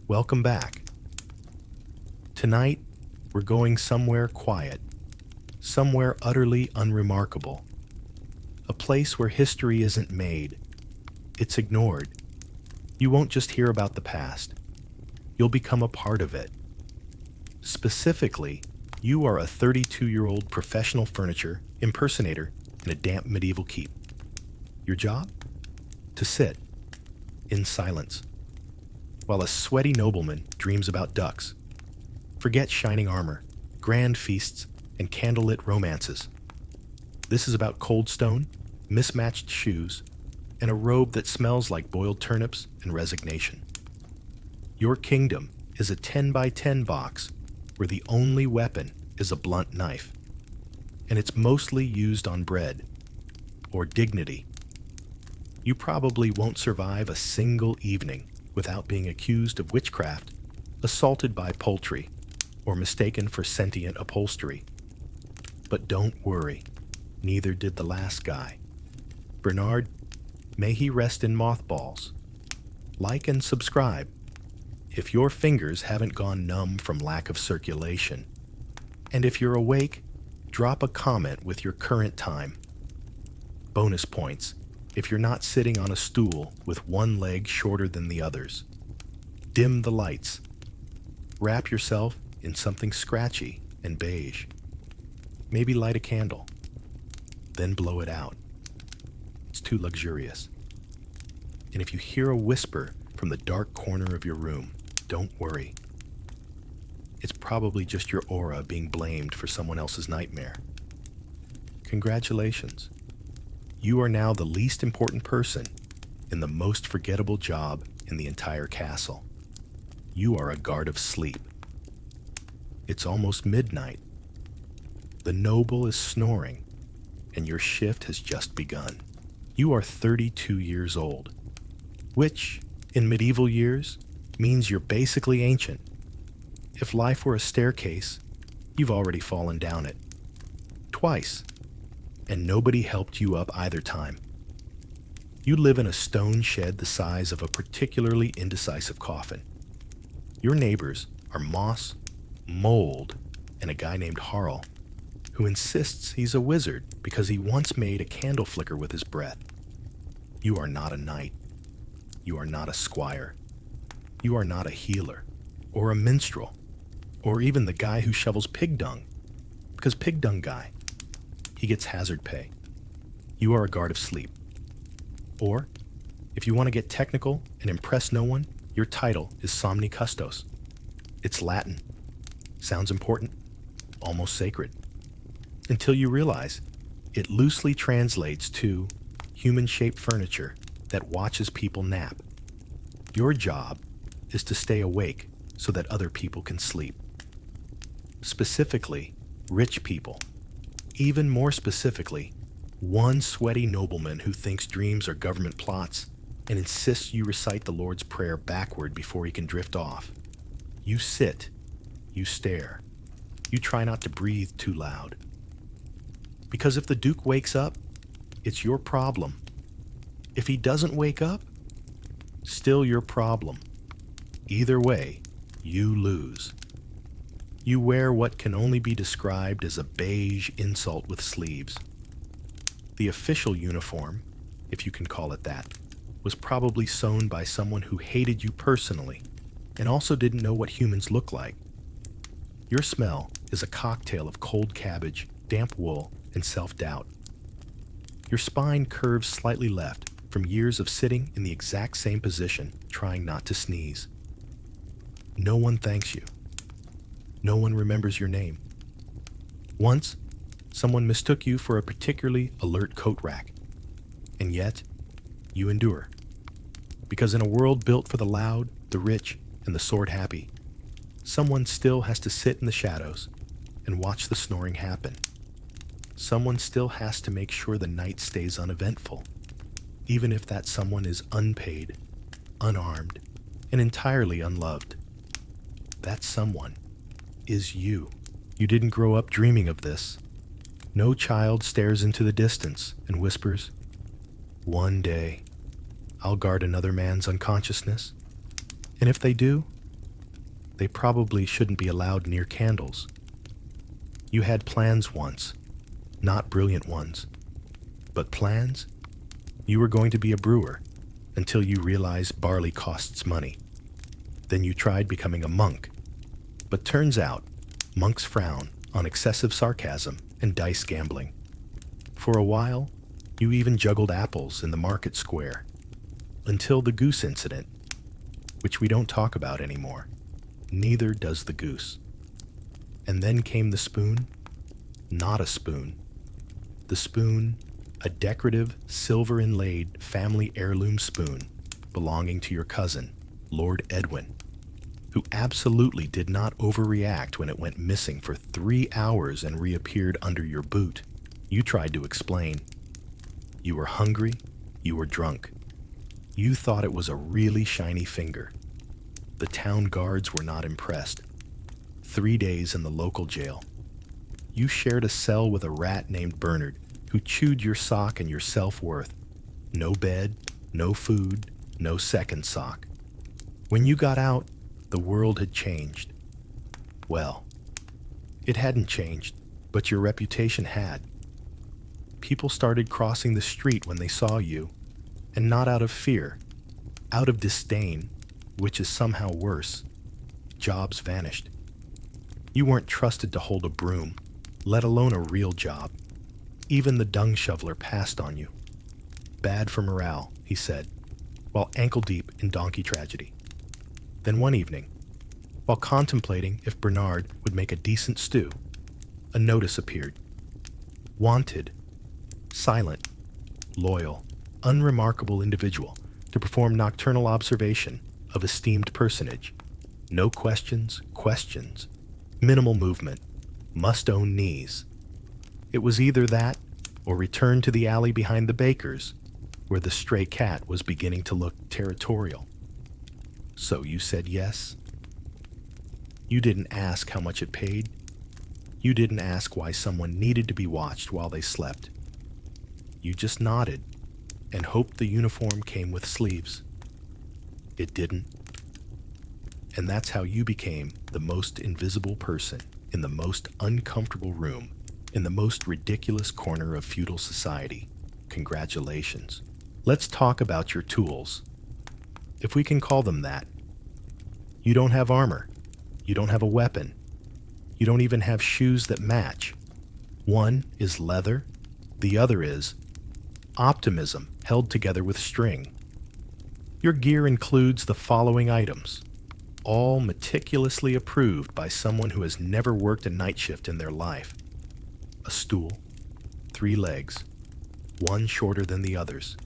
Welcome back. Tonight, we're going somewhere quiet, somewhere utterly unremarkable. A place where history isn't made, it's ignored. You won't just hear about the past, you'll become a part of it. Specifically, you are a 32-year-old professional furniture impersonator in a damp medieval keep. Your job? To sit in silence while a sweaty nobleman dreams about ducks. Forget shining armor, grand feasts, and candlelit romances. This is about cold stone, mismatched shoes, and a robe that smells like boiled turnips and resignation. Your kingdom is a 10 by 10 box where the only weapon is a blunt knife, and it's mostly used on bread or dignity. You probably won't survive a single evening without being accused of witchcraft, assaulted by poultry, or mistaken for sentient upholstery. But don't worry, neither did the last guy. Bernard, may he rest in mothballs. Like and subscribe if your fingers haven't gone numb from lack of circulation. And if you're awake, drop a comment with your current time. Bonus points if you're not sitting on a stool with one leg shorter than the others. Dim the lights. Wrap yourself in something scratchy and beige. Maybe light a candle, then blow it out. It's too luxurious. And if you hear a whisper from the dark corner of your room, don't worry. It's probably just your aura being blamed for someone else's nightmare. Congratulations. You are now the least important person in the most forgettable job in the entire castle. You are a guard of sleep. It's almost midnight. The noble is snoring, and your shift has just begun. You are 32 years old, which, in medieval years, means you're basically ancient. If life were a staircase, you've already fallen down it. Twice. And nobody helped you up either time. You live in a stone shed the size of a particularly indecisive coffin. Your neighbors are moss, mold, and a guy named Harl, who insists he's a wizard because he once made a candle flicker with his breath. You are not a knight. You are not a squire. You are not a healer, or a minstrel, or even the guy who shovels pig dung, because pig dung guy, he gets hazard pay. You are a guard of sleep. Or, if you want to get technical and impress no one, your title is Somni Custos. It's Latin. Sounds important, almost sacred. Until you realize it loosely translates to human-shaped furniture that watches people nap. Your job is to stay awake so that other people can sleep. Specifically, rich people. Even more specifically, one sweaty nobleman who thinks dreams are government plots and insists you recite the Lord's Prayer backward before he can drift off. You sit, you stare, you try not to breathe too loud. Because if the Duke wakes up, it's your problem. If he doesn't wake up, still your problem. Either way, you lose. You wear what can only be described as a beige insult with sleeves. The official uniform, if you can call it that, was probably sewn by someone who hated you personally and also didn't know what humans look like. Your smell is a cocktail of cold cabbage, damp wool, and self-doubt. Your spine curves slightly left from years of sitting in the exact same position, trying not to sneeze. No one thanks you. No one remembers your name. Once, someone mistook you for a particularly alert coat rack. And yet, you endure. Because in a world built for the loud, the rich, and the sword-happy, someone still has to sit in the shadows and watch the snoring happen. Someone still has to make sure the night stays uneventful, even if that someone is unpaid, unarmed, and entirely unloved. That someone is you. You didn't grow up dreaming of this. No child stares into the distance and whispers, "One day, I'll guard another man's unconsciousness." And if they do, They probably shouldn't be allowed near candles. You had plans once, not brilliant ones. But plans? You were going to be a brewer until you realized barley costs money. Then you tried becoming a monk. But turns out, monks frown on excessive sarcasm and dice gambling. For a while, you even juggled apples in the market square. Until the goose incident, which we don't talk about anymore. Neither does the goose. And then came the spoon. Not a spoon. The spoon, a decorative, silver-inlaid family heirloom spoon belonging to your cousin, Lord Edwin, who absolutely did not overreact when it went missing for 3 hours and reappeared under your boot. You tried to explain. You were hungry, you were drunk. You thought it was a really shiny finger. The town guards were not impressed. 3 days in the local jail. You shared a cell with a rat named Bernard, who chewed your sock and your self-worth. No bed, no food, no second sock. When you got out, the world had changed. Well, it hadn't changed, but your reputation had. People started crossing the street when they saw you, and not out of fear, out of disdain, which is somehow worse. Jobs vanished. You weren't trusted to hold a broom, let alone a real job. Even the dung shoveler passed on you. Bad for morale, he said, while ankle-deep in donkey tragedy. Then one evening, while contemplating if Bernard would make a decent stew, a notice appeared. Wanted, silent, loyal, unremarkable individual to perform nocturnal observation of esteemed personage. No questions, minimal movement, must own knees. It was either that or return to the alley behind the baker's, where the stray cat was beginning to look territorial. So you said yes? You didn't ask how much it paid. You didn't ask why someone needed to be watched while they slept. You just nodded and hoped the uniform came with sleeves. It didn't. And that's how you became the most invisible person in the most uncomfortable room, in the most ridiculous corner of feudal society. Congratulations. Let's talk about your tools, if we can call them that. You don't have armor. You don't have a weapon. You don't even have shoes that match. One is leather. The other is optimism held together with string. Your gear includes the following items, all meticulously approved by someone who has never worked a night shift in their life. A stool, 3 legs, one shorter than the others.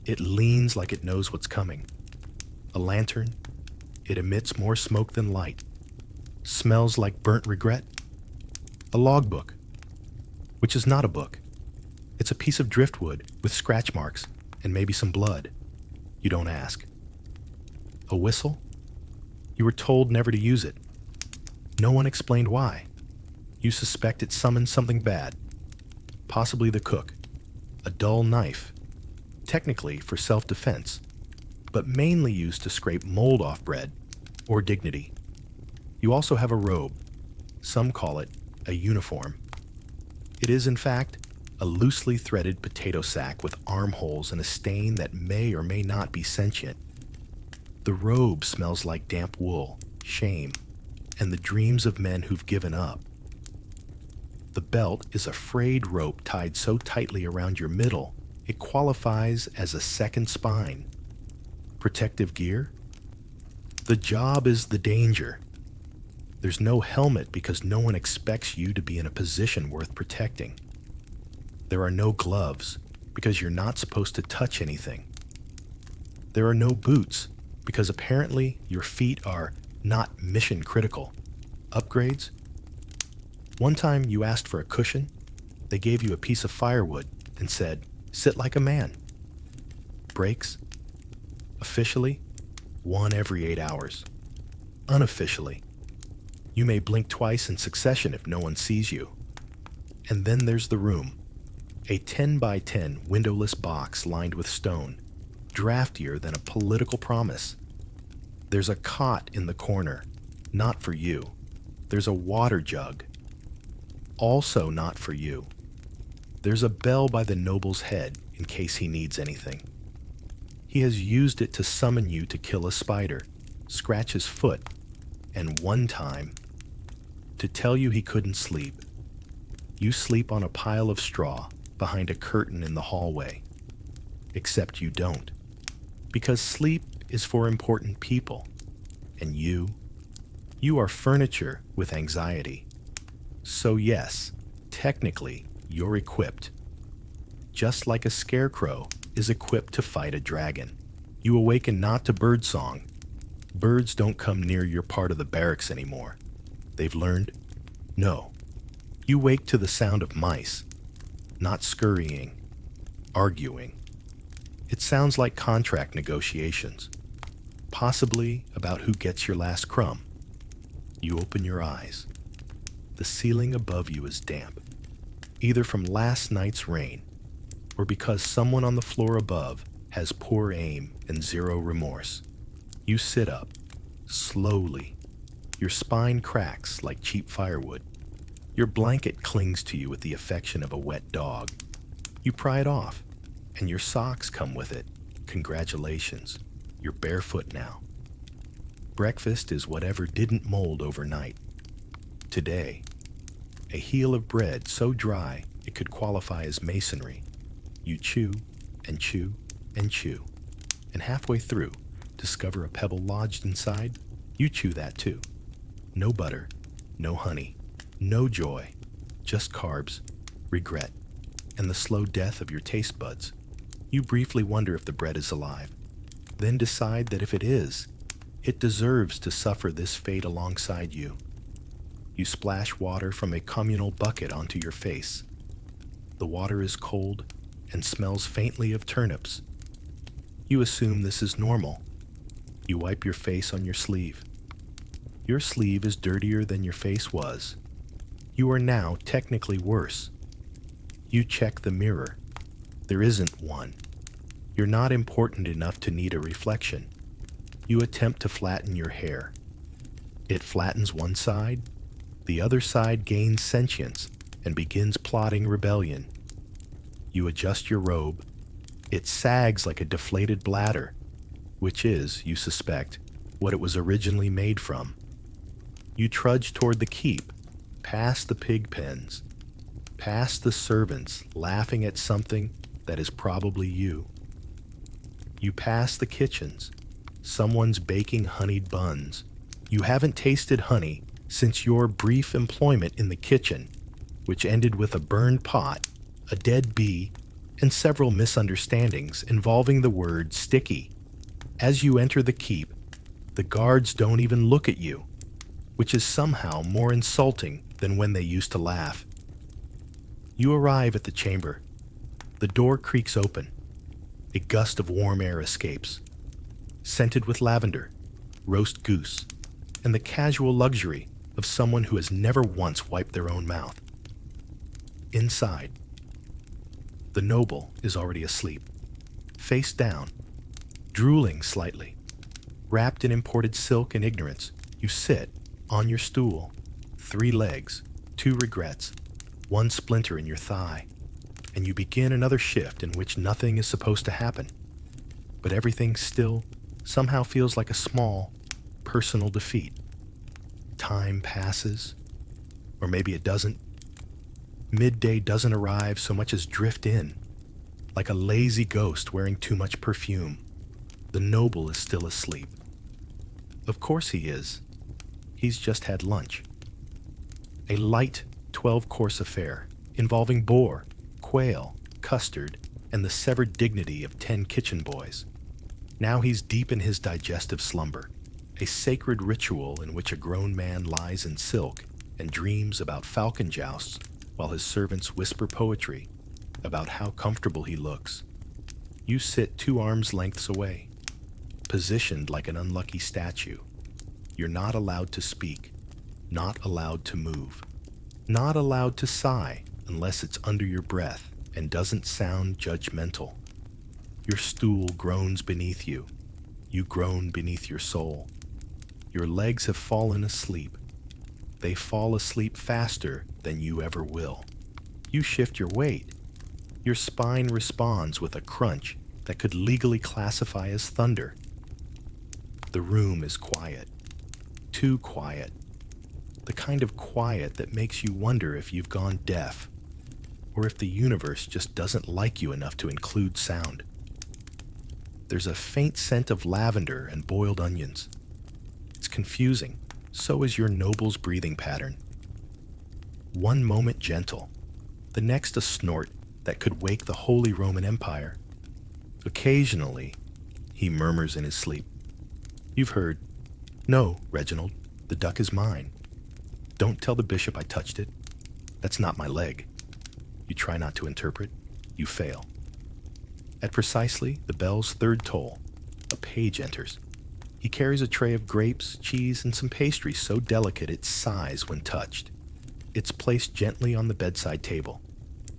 It leans like it knows what's coming. A lantern. It emits more smoke than light. Smells like burnt regret. A logbook, which is not a book. It's a piece of driftwood with scratch marks and maybe some blood. You don't ask. A whistle? You were told never to use it. No one explained why. You suspect it summoned something bad. Possibly the cook. A dull knife. Technically for self-defense, but mainly used to scrape mold off bread or dignity. You also have a robe. Some call it a uniform. It is, in fact, a loosely threaded potato sack with armholes and a stain that may or may not be sentient. The robe smells like damp wool, shame, and the dreams of men who've given up. The belt is a frayed rope tied so tightly around your middle it qualifies as a second spine. Protective gear? The job is the danger. There's no helmet because no one expects you to be in a position worth protecting. There are no gloves because you're not supposed to touch anything. There are no boots because apparently your feet are not mission critical. Upgrades? One time you asked for a cushion, they gave you a piece of firewood and said, "Sit like a man." Breaks? Officially, 1 every 8 hours. Unofficially, you may blink twice in succession if no one sees you. And then there's the room, a 10 by 10 windowless box lined with stone, draftier than a political promise. There's a cot in the corner, Not for you. There's a water jug. Also not for you. There's a bell by the noble's head in case he needs anything. He has used it to summon you to kill a spider, scratch his foot, and one time, to tell you he couldn't sleep. You sleep on a pile of straw behind a curtain in the hallway. Except you don't, because sleep is for important people, and you are furniture with anxiety. So yes, technically, you're equipped. Just like a scarecrow is equipped to fight a dragon. You awaken not to birdsong. Birds don't come near your part of the barracks anymore. They've learned? No. You wake to the sound of mice, not scurrying, arguing. It sounds like contract negotiations, possibly about who gets your last crumb. You open your eyes. The ceiling above you is damp, either from last night's rain or because someone on the floor above has poor aim and zero remorse. You sit up, slowly. Your spine cracks like cheap firewood. Your blanket clings to you with the affection of a wet dog. You pry it off, and your socks come with it. Congratulations, you're barefoot now. Breakfast is whatever didn't mold overnight. Today, a heel of bread so dry it could qualify as masonry. You chew and chew and chew, and halfway through, discover a pebble lodged inside. You chew that too. No butter, no honey, no joy, just carbs, regret, and the slow death of your taste buds. You briefly wonder if the bread is alive, then decide that if it is, it deserves to suffer this fate alongside you. You splash water from a communal bucket onto your face. The water is cold and smells faintly of turnips. You assume this is normal. You wipe your face on your sleeve. Your sleeve is dirtier than your face was. You are now technically worse. You check the mirror. There isn't one. You're not important enough to need a reflection. You attempt to flatten your hair. It flattens one side. The other side gains sentience and begins plotting rebellion. You adjust your robe. It sags like a deflated bladder, which is, you suspect, what it was originally made from. You trudge toward the keep, past the pig pens, past the servants laughing at something that is probably you. You pass the kitchens. Someone's baking honeyed buns. You haven't tasted honey since your brief employment in the kitchen, which ended with a burned pot, a dead bee, and several misunderstandings involving the word sticky. As you enter the keep, the guards don't even look at you, which is somehow more insulting than when they used to laugh. You arrive at the chamber. The door creaks open. A gust of warm air escapes, scented with lavender, roast goose, and the casual luxury of someone who has never once wiped their own mouth. Inside, the noble is already asleep, face down, drooling slightly. Wrapped in imported silk and ignorance, you sit on your stool, 3 legs, 2 regrets, 1 splinter in your thigh, and you begin another shift in which nothing is supposed to happen, but everything still somehow feels like a small, personal defeat. Time passes, or maybe it doesn't. Midday doesn't arrive so much as drift in, like a lazy ghost wearing too much perfume. The noble is still asleep. Of course he is. He's just had lunch. A light 12-course affair involving boar, quail, custard, and the severed dignity of 10 kitchen boys. Now he's deep in his digestive slumber, a sacred ritual in which a grown man lies in silk and dreams about falcon jousts while his servants whisper poetry about how comfortable he looks. You sit 2 arms lengths away, positioned like an unlucky statue. You're not allowed to speak, not allowed to move, not allowed to sigh unless it's under your breath and doesn't sound judgmental. Your stool groans beneath you. You groan beneath your soul. Your legs have fallen asleep. They fall asleep faster than you ever will. You shift your weight. Your spine responds with a crunch that could legally classify as thunder. The room is quiet. Too quiet. The kind of quiet that makes you wonder if you've gone deaf, or if the universe just doesn't like you enough to include sound. There's a faint scent of lavender and boiled onions. It's confusing. So is your noble's breathing pattern. One moment gentle, the next a snort that could wake the Holy Roman Empire. Occasionally, he murmurs in his sleep. You've heard, "No, Reginald, the duck is mine. Don't tell the bishop I touched it. That's not my leg." You try not to interpret. You fail. At precisely the bell's third toll, a page enters. He carries a tray of grapes, cheese, and some pastry so delicate it sighs when touched. It's placed gently on the bedside table.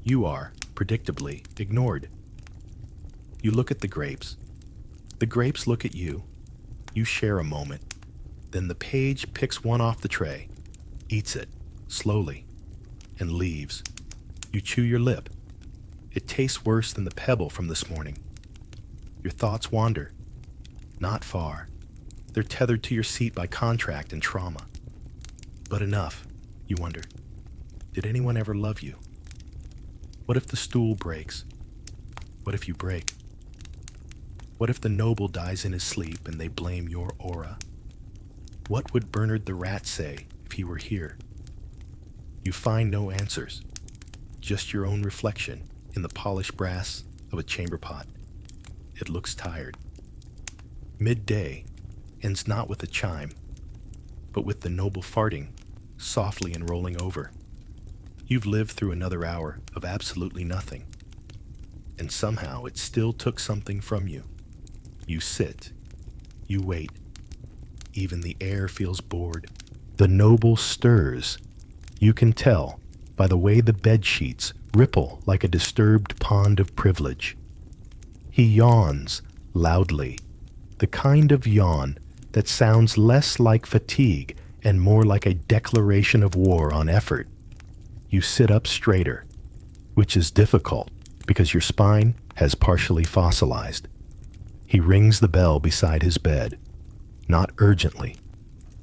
You are, predictably, ignored. You look at the grapes. The grapes look at you. You share a moment. Then the page picks one off the tray, eats it, slowly, and leaves. You chew your lip. It tastes worse than the pebble from this morning. Your thoughts wander. Not far. They're tethered to your seat by contract and trauma. But enough, you wonder. Did anyone ever love you? What if the stool breaks? What if you break? What if the noble dies in his sleep and they blame your aura? What would Bernard the rat say if he were here? You find no answers, just your own reflection in the polished brass of a chamber pot. It looks tired. Midday ends not with a chime, but with the noble farting softly and rolling over. You've lived through another hour of absolutely nothing, and somehow it still took something from you. You sit, you wait. Even the air feels bored. The noble stirs. You can tell by the way the bed sheets ripple like a disturbed pond of privilege. He yawns loudly, the kind of yawn that sounds less like fatigue and more like a declaration of war on effort. You sit up straighter, which is difficult because your spine has partially fossilized. He rings the bell beside his bed, not urgently,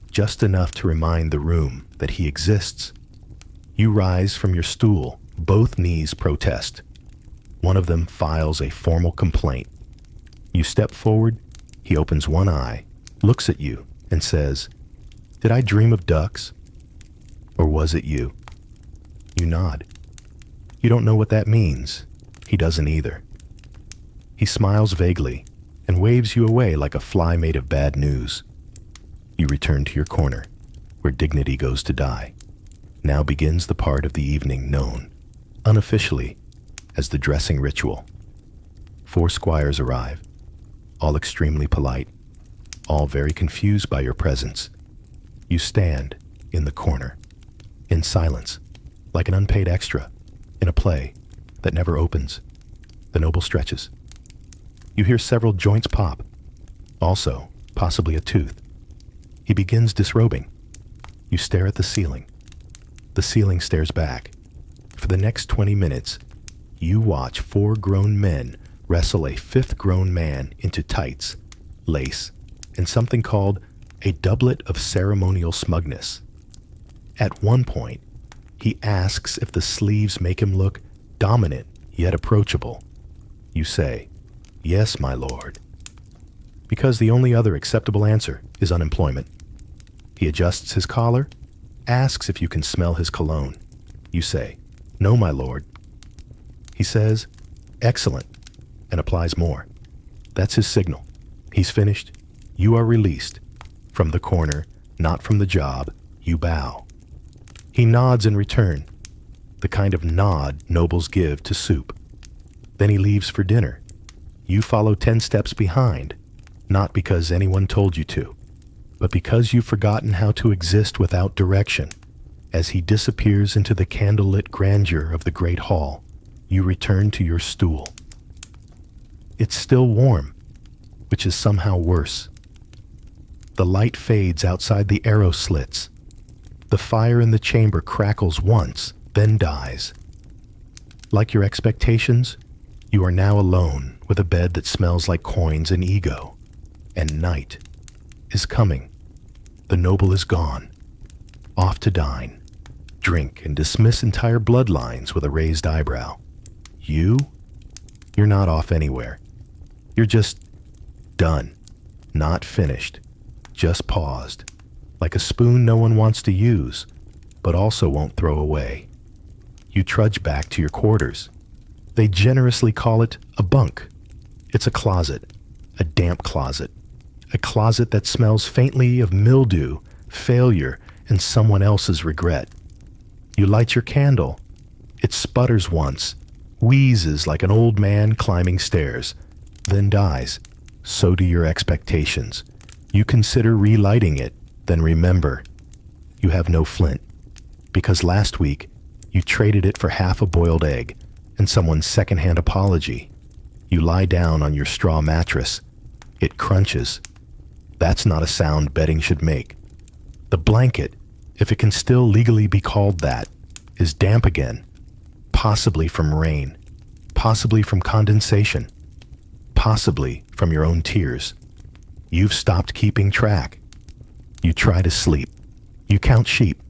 just enough to remind the room that he exists. You rise from your stool, both knees protest. One of them files a formal complaint. You step forward, he opens one eye, looks at you, and says, "Did I dream of ducks? Or was it you?" You nod. You don't know what that means. He doesn't either. He smiles vaguely and waves you away like a fly made of bad news. You return to your corner, where dignity goes to die. Now begins the part of the evening known, unofficially, as the dressing ritual. 4 squires arrive, all extremely polite, all very confused by your presence. You stand in the corner, in silence, like an unpaid extra, in a play that never opens. The noble stretches. You hear several joints pop, also possibly a tooth. He begins disrobing. You stare at the ceiling. The ceiling stares back. For the next 20 minutes, you watch 4 grown men wrestle a 5th grown man into tights, lace, and something called a doublet of ceremonial smugness. At one point, he asks if the sleeves make him look dominant yet approachable. You say, "Yes, my lord," because the only other acceptable answer is unemployment. He adjusts his collar, asks if you can smell his cologne. You say, "No, my lord." He says, "Excellent," and applies more. That's his signal. He's finished. You are released. From the corner, not from the job, you bow. He nods in return, the kind of nod nobles give to soup. Then he leaves for dinner. You follow 10 steps behind, not because anyone told you to, but because you've forgotten how to exist without direction. As he disappears into the candlelit grandeur of the great hall, you return to your stool. It's still warm, which is somehow worse. The light fades outside the arrow slits. The fire in the chamber crackles once, then dies. Like your expectations, you are now alone with a bed that smells like coins and ego. And night is coming. The noble is gone, off to dine, drink, and dismiss entire bloodlines with a raised eyebrow. You're not off anywhere. You're just done, not finished, just paused, like a spoon no one wants to use, but also won't throw away. You trudge back to your quarters. They generously call it a bunk. It's a closet, a damp closet, a closet that smells faintly of mildew, failure, and someone else's regret. You light your candle. It sputters once, wheezes like an old man climbing stairs, then dies. So do your expectations. You consider relighting it, then remember, you have no flint, because last week you traded it for half a boiled egg and someone's secondhand apology. You lie down on your straw mattress. It crunches. That's not a sound bedding should make. The blanket, if it can still legally be called that, is damp again, possibly from rain, possibly from condensation, possibly from your own tears. You've stopped keeping track. You try to sleep. You count sheep.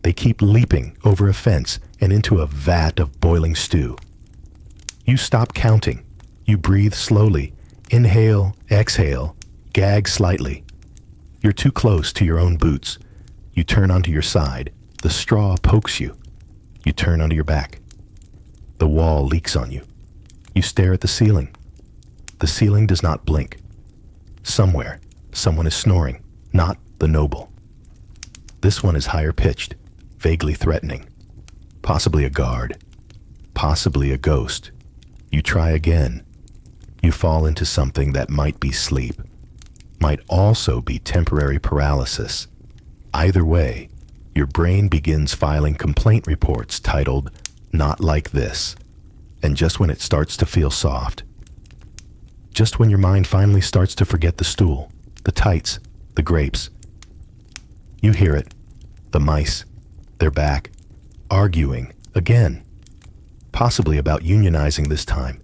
They keep leaping over a fence and into a vat of boiling stew. You stop counting. You breathe slowly. Inhale, exhale, gag slightly. You're too close to your own boots. You turn onto your side. The straw pokes you. You turn onto your back. The wall leaks on you. You stare at the ceiling. The ceiling does not blink. Somewhere, someone is snoring, not the noble. This one is higher pitched, vaguely threatening. Possibly a guard. Possibly a ghost. You try again. You fall into something that might be sleep, might also be temporary paralysis. Either way, your brain begins filing complaint reports titled, "Not Like This." And just when it starts to feel soft, just when your mind finally starts to forget the stool, the tights, the grapes, you hear it. The mice, they're back, arguing again, possibly about unionizing this time.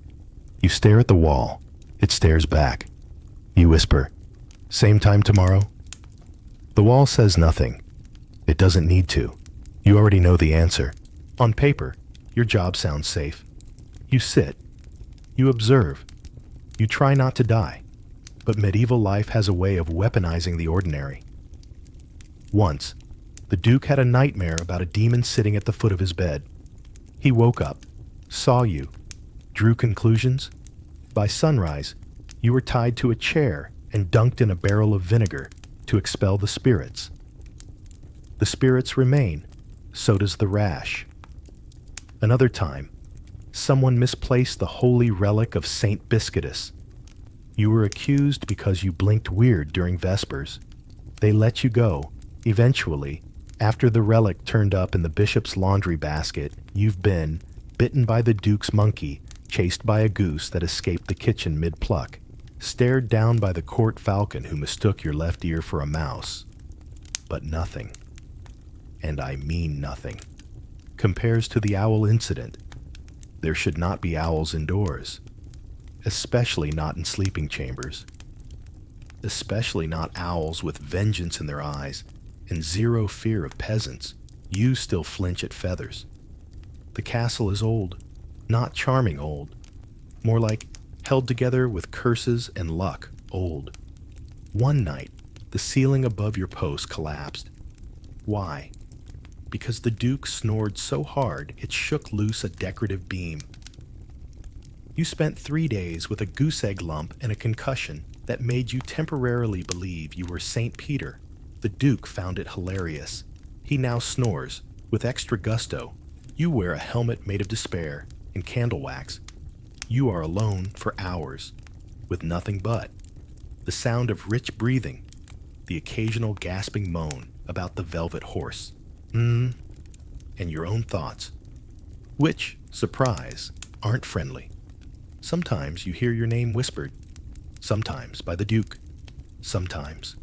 You stare at the wall. It stares back. You whisper, "Same time tomorrow?" The wall says nothing. It doesn't need to. You already know the answer. On paper, your job sounds safe. You sit. You observe. You try not to die. But medieval life has a way of weaponizing the ordinary. Once, the Duke had a nightmare about a demon sitting at the foot of his bed. He woke up, saw you, drew conclusions. By sunrise, you were tied to a chair and dunked in a barrel of vinegar to expel the spirits. The spirits remain, so does the rash. Another time, someone misplaced the holy relic of Saint Biscuitus. You were accused because you blinked weird during Vespers. They let you go. Eventually, after the relic turned up in the bishop's laundry basket, you've been bitten by the Duke's monkey, chased by a goose that escaped the kitchen mid-pluck, stared down by the court falcon who mistook your left ear for a mouse. But nothing, and I mean nothing, compares to the owl incident. There should not be owls indoors, especially not in sleeping chambers, especially not owls with vengeance in their eyes and zero fear of peasants. You still flinch at feathers. The castle is old, not charming old, more like held together with curses and luck old. One night, the ceiling above your post collapsed. Why? Because the Duke snored so hard it shook loose a decorative beam. You spent 3 days with a goose egg lump and a concussion that made you temporarily believe you were St. Peter. The Duke found it hilarious. He now snores, with extra gusto. You wear a helmet made of despair and candle wax. You are alone for hours, with nothing but the sound of rich breathing, the occasional gasping moan about the velvet horse, and your own thoughts, which, surprise, aren't friendly. Sometimes you hear your name whispered, sometimes by the Duke, sometimes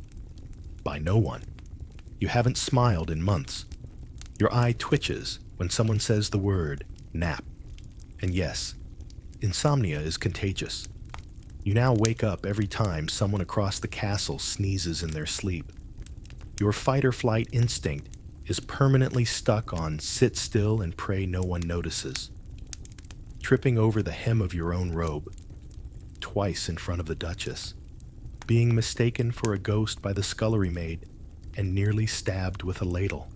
by no one. You haven't smiled in months. Your eye twitches when someone says the word nap. And yes, insomnia is contagious. You now wake up every time someone across the castle sneezes in their sleep. Your fight or flight instinct is permanently stuck on sit still and pray no one notices. Tripping over the hem of your own robe, twice in front of the Duchess, being mistaken for a ghost by the scullery maid, and nearly stabbed with a ladle.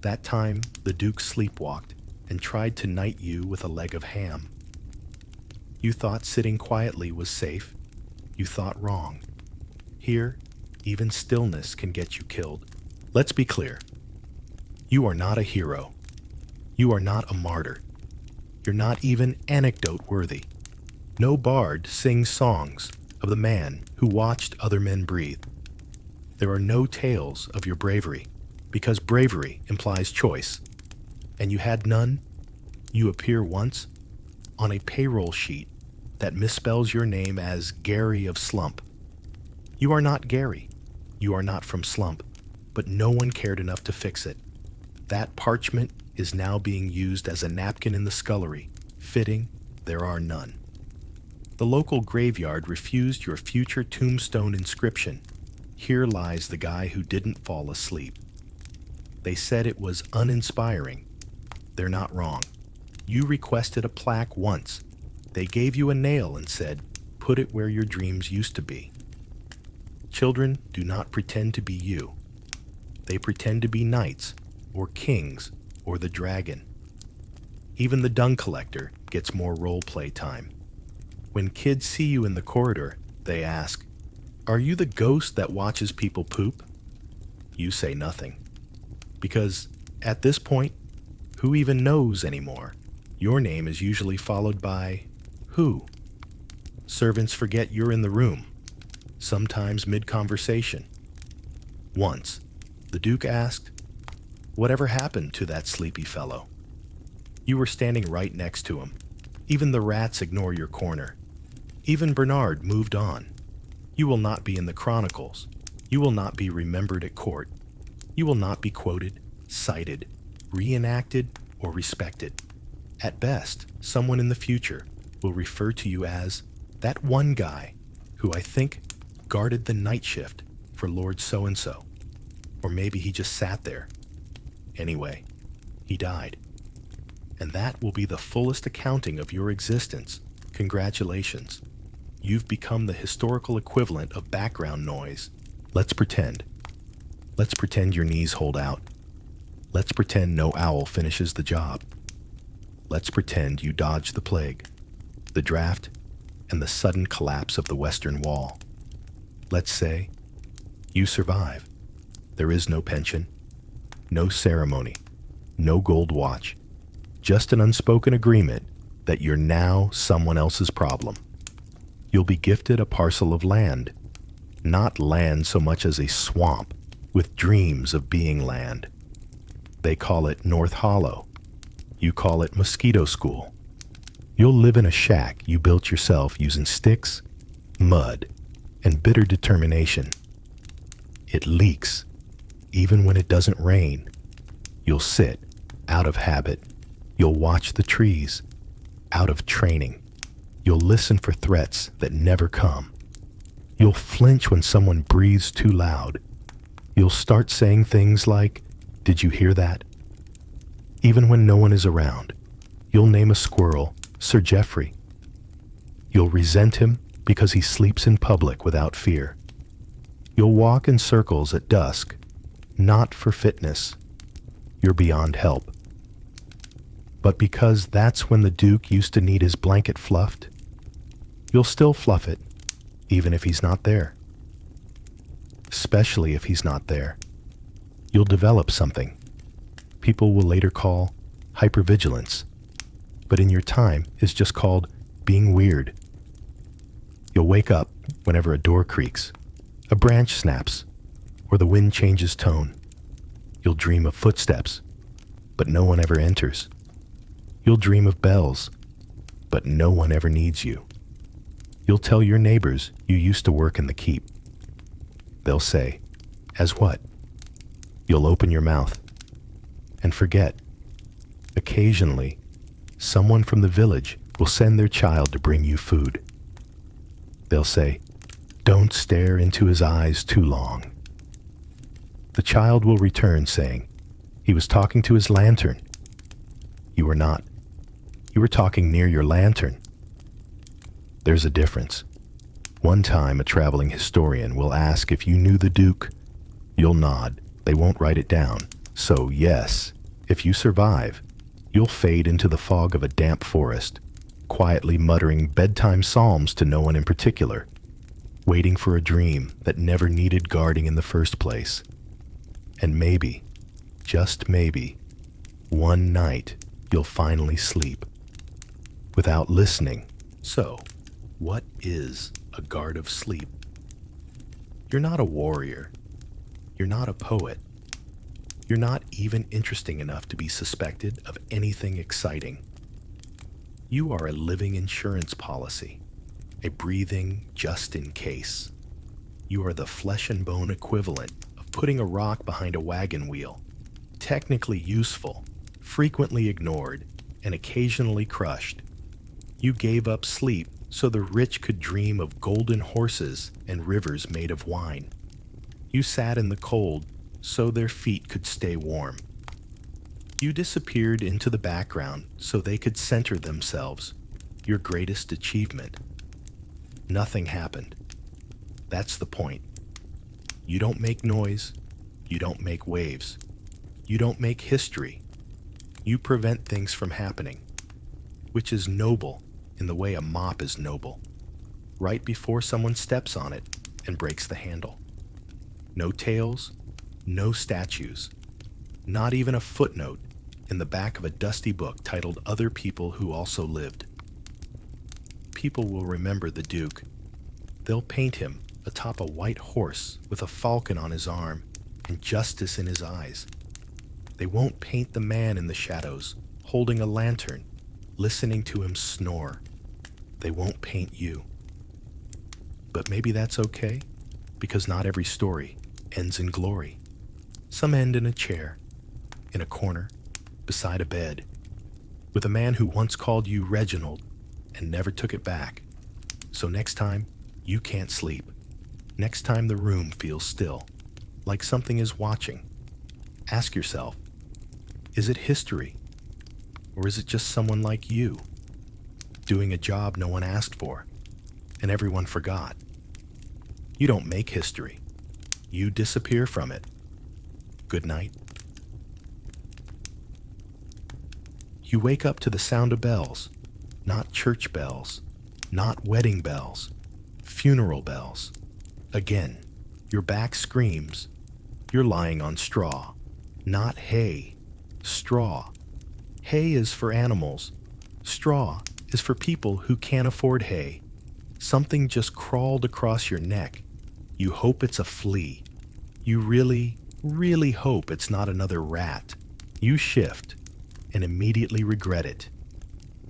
That time, the Duke sleepwalked and tried to knight you with a leg of ham. You thought sitting quietly was safe. You thought wrong. Here, even stillness can get you killed. Let's be clear. You are not a hero. You are not a martyr. You're not even anecdote-worthy. No bard sings songs of the man who watched other men breathe. There are no tales of your bravery, because bravery implies choice. And you had none. You appear once on a payroll sheet that misspells your name as Gary of Slump. You are not Gary. You are not from Slump, but no one cared enough to fix it. That parchment is now being used as a napkin in the scullery. Fitting, there are none. The local graveyard refused your future tombstone inscription. Here lies the guy who didn't fall asleep. They said it was uninspiring. They're not wrong. You requested a plaque once. They gave you a nail and said, put it where your dreams used to be. Children do not pretend to be you. They pretend to be knights, or kings, or the dragon. Even the dung collector gets more role play time. When kids see you in the corridor, they ask, are you the ghost that watches people poop? You say nothing. Because at this point, who even knows anymore? Your name is usually followed by who? Servants forget you're in the room, sometimes mid-conversation. Once, the Duke asked, whatever happened to that sleepy fellow? You were standing right next to him. Even the rats ignore your corner. Even Bernard moved on. You will not be in the chronicles. You will not be remembered at court. You will not be quoted, cited, reenacted, or respected. At best, someone in the future will refer to you as that one guy who I think guarded the night shift for Lord So-and-so. Or maybe he just sat there. Anyway, he died. And that will be the fullest accounting of your existence. Congratulations. You've become the historical equivalent of background noise. Let's pretend. Let's pretend your knees hold out. Let's pretend no owl finishes the job. Let's pretend you dodge the plague, the draft, and the sudden collapse of the Western Wall. Let's say you survive. There is no pension, no ceremony, no gold watch, just an unspoken agreement that you're now someone else's problem. You'll be gifted a parcel of land, not land so much as a swamp with dreams of being land. They call it North Hollow. You call it Mosquito School. You'll live in a shack you built yourself using sticks, mud, and bitter determination. It leaks, even when it doesn't rain. You'll sit, out of habit. You'll watch the trees, out of training. You'll listen for threats that never come. You'll flinch when someone breathes too loud. You'll start saying things like, "Did you hear that?" Even when no one is around, you'll name a squirrel Sir Geoffrey. You'll resent him because he sleeps in public without fear. You'll walk in circles at dusk, not for fitness. You're beyond help. But because that's when the Duke used to need his blanket fluffed, you'll still fluff it, even if he's not there. Especially if he's not there. You'll develop something people will later call hypervigilance, but in your time is just called being weird. You'll wake up whenever a door creaks, a branch snaps, or the wind changes tone. You'll dream of footsteps, but no one ever enters. You'll dream of bells, but no one ever needs you. You'll tell your neighbors you used to work in the keep. They'll say, "As what?" You'll open your mouth and forget. Occasionally, someone from the village will send their child to bring you food. They'll say, "Don't stare into his eyes too long." The child will return saying, "He was talking to his lantern." You were not. You were talking near your lantern. There's a difference. One time, a traveling historian will ask if you knew the Duke. You'll nod. They won't write it down. So, yes, if you survive, you'll fade into the fog of a damp forest, quietly muttering bedtime psalms to no one in particular, waiting for a dream that never needed guarding in the first place. And maybe, just maybe, one night you'll finally sleep without listening. So, what is a guard of sleep? You're not a warrior. You're not a poet. You're not even interesting enough to be suspected of anything exciting. You are a living insurance policy, a breathing just in case. You are the flesh and bone equivalent of putting a rock behind a wagon wheel, technically useful, frequently ignored, and occasionally crushed. You gave up sleep so the rich could dream of golden horses and rivers made of wine. You sat in the cold so their feet could stay warm. You disappeared into the background so they could center themselves, your greatest achievement. Nothing happened. That's the point. You don't make noise. You don't make waves. You don't make history. You prevent things from happening, which is noble in the way a mop is noble, right before someone steps on it and breaks the handle. No tales, no statues, not even a footnote in the back of a dusty book titled Other People Who Also Lived. People will remember the Duke. They'll paint him atop a white horse with a falcon on his arm and justice in his eyes. They won't paint the man in the shadows, holding a lantern, listening to him snore. They won't paint you. But maybe that's okay, because not every story ends in glory. Some end in a chair, in a corner, beside a bed, with a man who once called you Reginald and never took it back. So next time, you can't sleep. Next time the room feels still, like something is watching. Ask yourself, is it history? Or is it just someone like you, doing a job no one asked for, and everyone forgot? You don't make history. You disappear from it. Good night. You wake up to the sound of bells, not church bells, not wedding bells, funeral bells. Again, your back screams. You're lying on straw, not hay. Straw. Hay is for animals. Straw is for people who can't afford hay. Something just crawled across your neck. You hope it's a flea. You really, really hope it's not another rat. You shift and immediately regret it.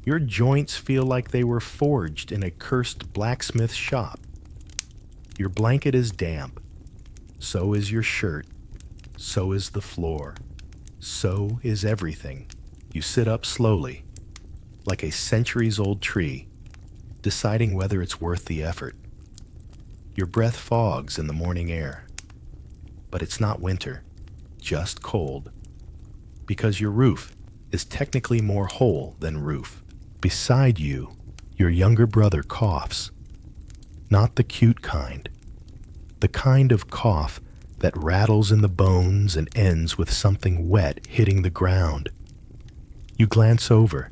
Your joints feel like they were forged in a cursed blacksmith shop. Your blanket is damp. So is your shirt. So is the floor. So is everything. You sit up slowly, like a centuries-old tree, deciding whether it's worth the effort. Your breath fogs in the morning air. But it's not winter, just cold. Because your roof is technically more whole than roof. Beside you, your younger brother coughs. Not the cute kind. The kind of cough that rattles in the bones and ends with something wet hitting the ground. You glance over.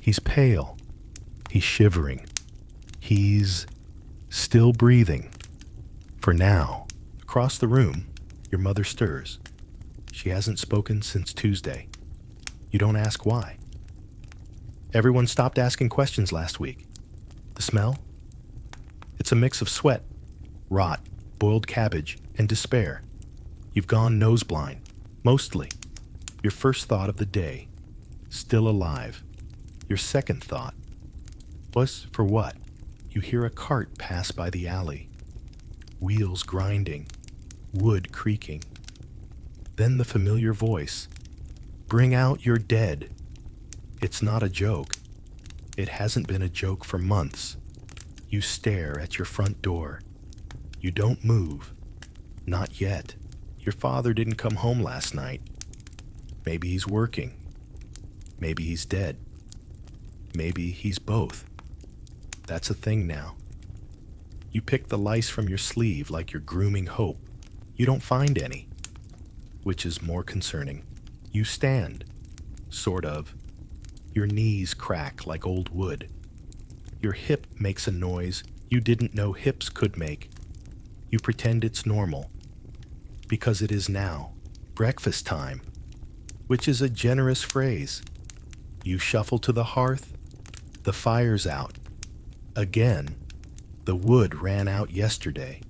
He's pale. He's shivering. He's still breathing. For now, across the room, your mother stirs. She hasn't spoken since Tuesday. You don't ask why. Everyone stopped asking questions last week. The smell? It's a mix of sweat, rot, boiled cabbage, and despair. You've gone nose blind, mostly. Your first thought of the day, still alive. Your second thought was for what? You hear a cart pass by the alley. wheels grinding, wood creaking. Then the familiar voice. Bring out your dead. It's not a joke. It hasn't been a joke for months. You stare at your front door. You don't move. Not yet. Your father didn't come home last night. Maybe he's working. Maybe he's dead. Maybe he's both. That's a thing now. You pick the lice from your sleeve like you're grooming hope. You don't find any. Which is more concerning. You stand. Sort of. Your knees crack like old wood. Your hip makes a noise you didn't know hips could make. You pretend it's normal. Because it is now. Breakfast time. Which is a generous phrase. You shuffle to the hearth. The fire's out. Again. The wood ran out yesterday.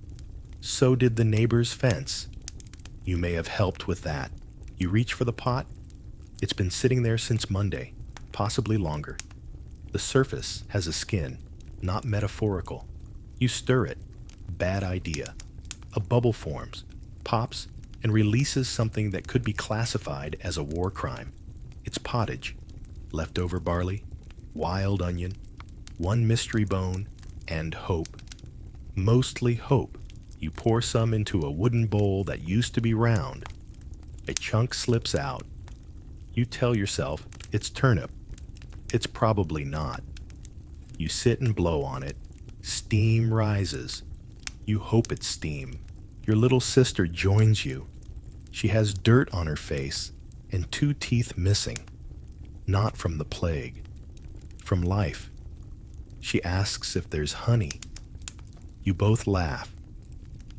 So did the neighbor's fence. You may have helped with that. You reach for the pot. It's been sitting there since Monday, possibly longer. The surface has a skin, not metaphorical. You stir it. Bad idea. A bubble forms, pops, and releases something that could be classified as a war crime. It's pottage, leftover barley, wild onion, one mystery bone, and hope. Mostly hope. You pour some into a wooden bowl that used to be round. A chunk slips out. You tell yourself it's turnip. It's probably not. You sit and blow on it. Steam rises. You hope it's steam. Your little sister joins you. She has dirt on her face and 2 teeth missing. Not from the plague. From life. She asks if there's honey. You both laugh.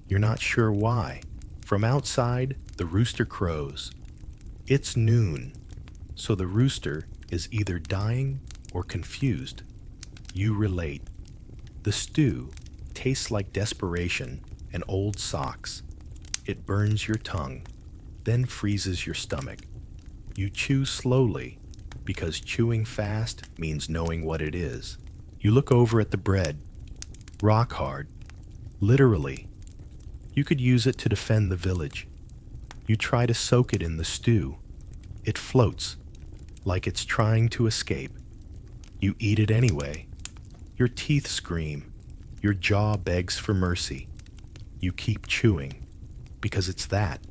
You're not sure why. From outside, the rooster crows. It's noon, so the rooster is either dying or confused. You relate. The stew tastes like desperation and old socks. It burns your tongue, then freezes your stomach. You chew slowly, because chewing fast means knowing what it is. You look over at the bread. Rock hard. Literally. You could use it to defend the village. You try to soak it in the stew. It floats, like it's trying to escape. You eat it anyway. Your teeth scream. Your jaw begs for mercy. You keep chewing, because it's that,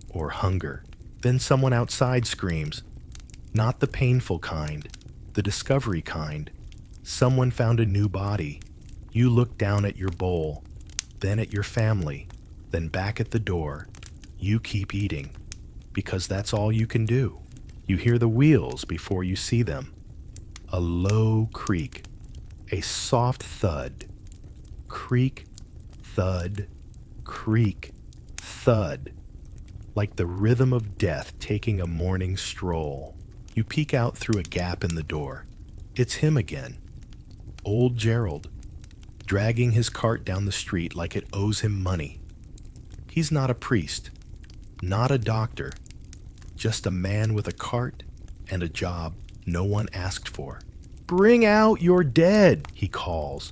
or hunger. Then someone outside screams. Not the painful kind, the discovery kind. Someone found a new body. You look down at your bowl, then at your family, then back at the door. You keep eating, because that's all you can do. You hear the wheels before you see them. A low creak, a soft thud. Creak, thud, creak, thud. Like the rhythm of death taking a morning stroll. You peek out through a gap in the door. It's him again. Old Gerald, dragging his cart down the street like it owes him money. He's not a priest, not a doctor, just a man with a cart and a job no one asked for. Bring out your dead, he calls.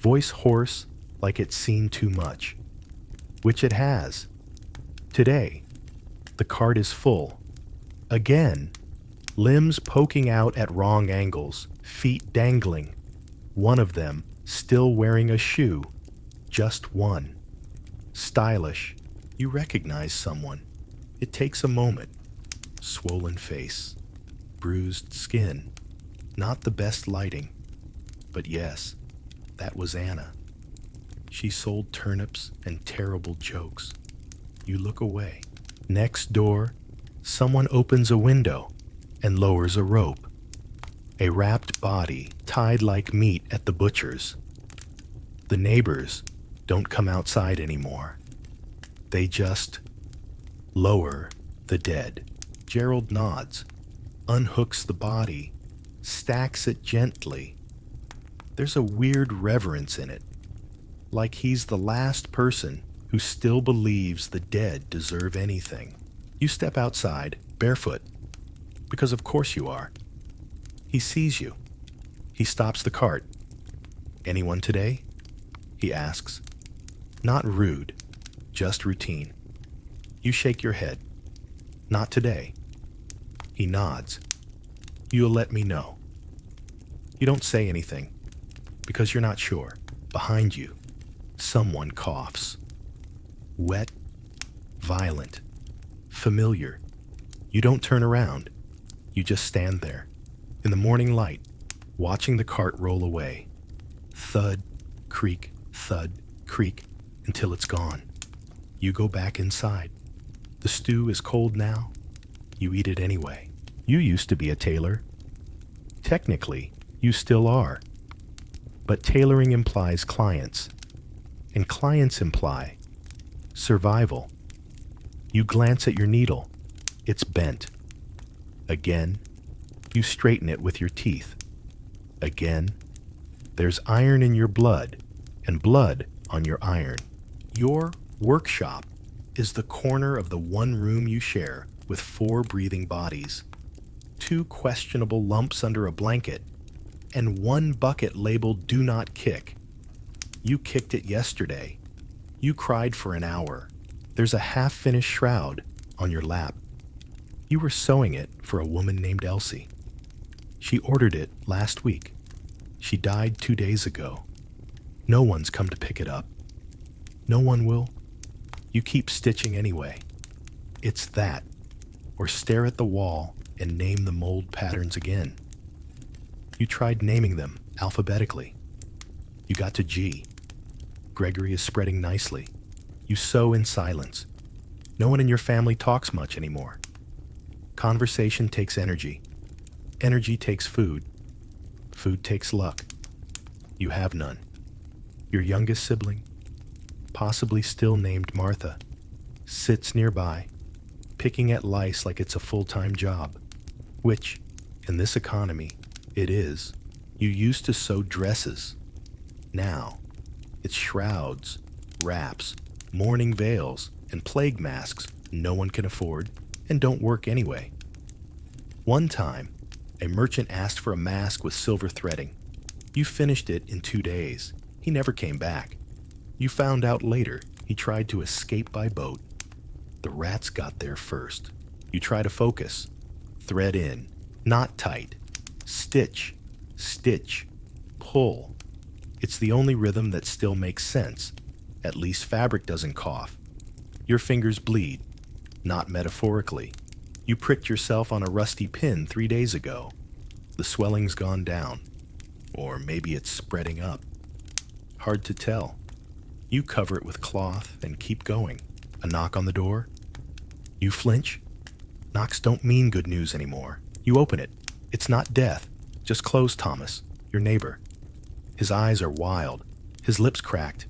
Voice hoarse like it's seen too much, which it has. Today, the cart is full. Again, limbs poking out at wrong angles, feet dangling. One of them still wearing a shoe, just one. Stylish, you recognize someone. It takes a moment. Swollen face, bruised skin. Not the best lighting, but yes, that was Anna. She sold turnips and terrible jokes. You look away. Next door, someone opens a window and lowers a rope. A wrapped body tied like meat at the butcher's. The neighbors don't come outside anymore. They just lower the dead. Gerald nods, unhooks the body, stacks it gently. There's a weird reverence in it, like he's the last person who still believes the dead deserve anything. You step outside, barefoot, because of course you are. He sees you. He stops the cart. Anyone today? He asks. Not rude, just routine. You shake your head. Not today. He nods. You'll let me know. You don't say anything, because you're not sure. Behind you, someone coughs. Wet, violent, familiar. You don't turn around. You just stand there, in the morning light, watching the cart roll away. Thud, creak, until it's gone. You go back inside. The stew is cold now. You eat it anyway. You used to be a tailor. Technically, you still are. But tailoring implies clients, and clients imply survival. You glance at your needle. It's bent. Again, you straighten it with your teeth. Again, there's iron in your blood, and blood on your iron. Your workshop is the corner of the one room you share with 4 breathing bodies, 2 questionable lumps under a blanket, and 1 bucket labeled "Do Not Kick." You kicked it yesterday. You cried for an hour. There's a half-finished shroud on your lap. You were sewing it for a woman named Elsie. She ordered it last week. She died 2 days ago. No one's come to pick it up. No one will. You keep stitching anyway. It's that, or stare at the wall and name the mold patterns again. You tried naming them alphabetically. You got to G. Gregory is spreading nicely. You sew in silence. No one in your family talks much anymore. Conversation takes energy. Energy takes food. Food takes luck. You have none. Your youngest sibling, possibly still named Martha, sits nearby, picking at lice like it's a full-time job, which, in this economy, it is. You used to sew dresses. Now, it's shrouds, wraps, mourning veils, and plague masks no one can afford and don't work anyway. One time, a merchant asked for a mask with silver threading. You finished it in 2 days. He never came back. You found out later he tried to escape by boat. The rats got there first. You try to focus. Thread in. Knot tight. Stitch. Stitch. Pull. It's the only rhythm that still makes sense. At least fabric doesn't cough. Your fingers bleed. Not metaphorically. You pricked yourself on a rusty pin 3 days ago. The swelling's gone down. Or maybe it's spreading up. Hard to tell. You cover it with cloth and keep going. A knock on the door. You flinch. Knocks don't mean good news anymore. You open it. It's not death. Just close, Thomas, your neighbor. His eyes are wild. His lips cracked.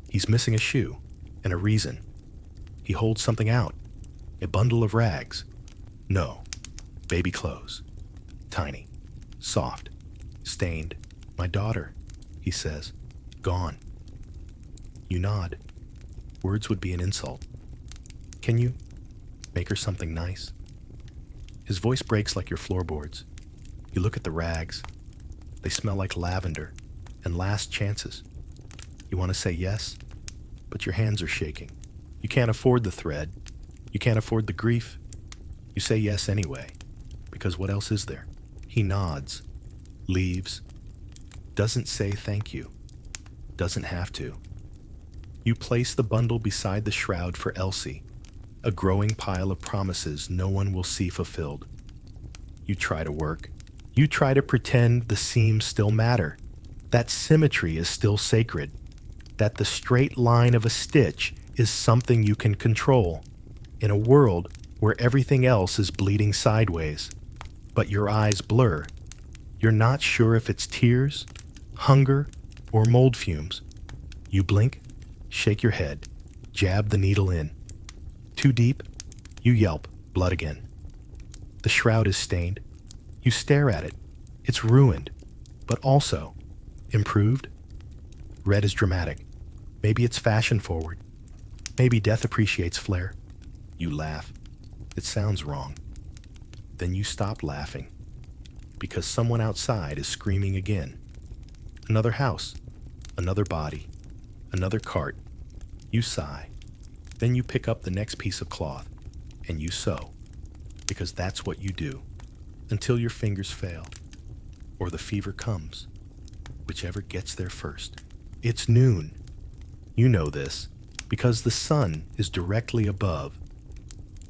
He's missing a shoe and a reason. He holds something out. A bundle of rags. No. Baby clothes. Tiny. Soft. Stained. My daughter, he says. Gone. You nod. Words would be an insult. Can you make her something nice? His voice breaks like your floorboards. You look at the rags. They smell like lavender and last chances. You want to say yes, but your hands are shaking. You can't afford the thread. You can't afford the grief. You say yes anyway, because what else is there? He nods, leaves, doesn't say thank you, doesn't have to. You place the bundle beside the shroud for Elsie, a growing pile of promises no one will see fulfilled. You try to work. You try to pretend the seams still matter, that symmetry is still sacred, that the straight line of a stitch is something you can control, in a world where everything else is bleeding sideways. But your eyes blur. You're not sure if it's tears, hunger, or mold fumes. You blink, shake your head, jab the needle in. Too deep, you yelp, blood again. The shroud is stained. You stare at it. It's ruined, but also improved. Red is dramatic. Maybe it's fashion forward. Maybe death appreciates flair. You laugh. It sounds wrong. Then you stop laughing because someone outside is screaming again. Another house, another body, another cart. You sigh. Then you pick up the next piece of cloth and you sew, because that's what you do, until your fingers fail or the fever comes, whichever gets there first. It's noon. You know this because the sun is directly above.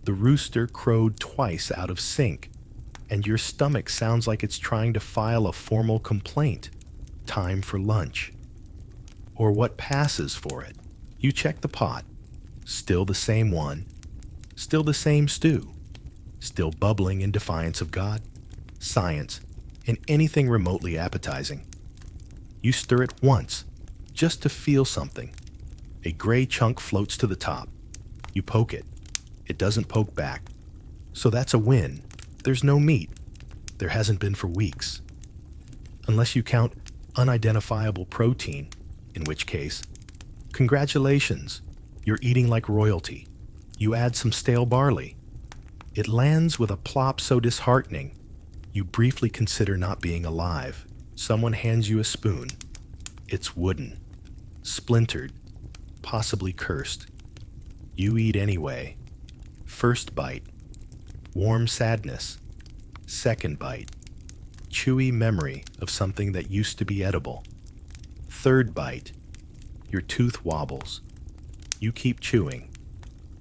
The rooster crowed twice out of sync, and your stomach sounds like it's trying to file a formal complaint. Time for lunch. Or what passes for it. You check the pot. Still the same one. Still the same stew. Still bubbling in defiance of God, science, and anything remotely appetizing. You stir it once, just to feel something. A gray chunk floats to the top. You poke it. It doesn't poke back. So that's a win. There's no meat. There hasn't been for weeks. Unless you count unidentifiable protein, in which case, congratulations, you're eating like royalty. You add some stale barley. It lands with a plop so disheartening, you briefly consider not being alive. Someone hands you a spoon. It's wooden, splintered, possibly cursed. You eat anyway. First bite, warm sadness. Second bite, chewy memory of something that used to be edible. Third bite, your tooth wobbles. You keep chewing.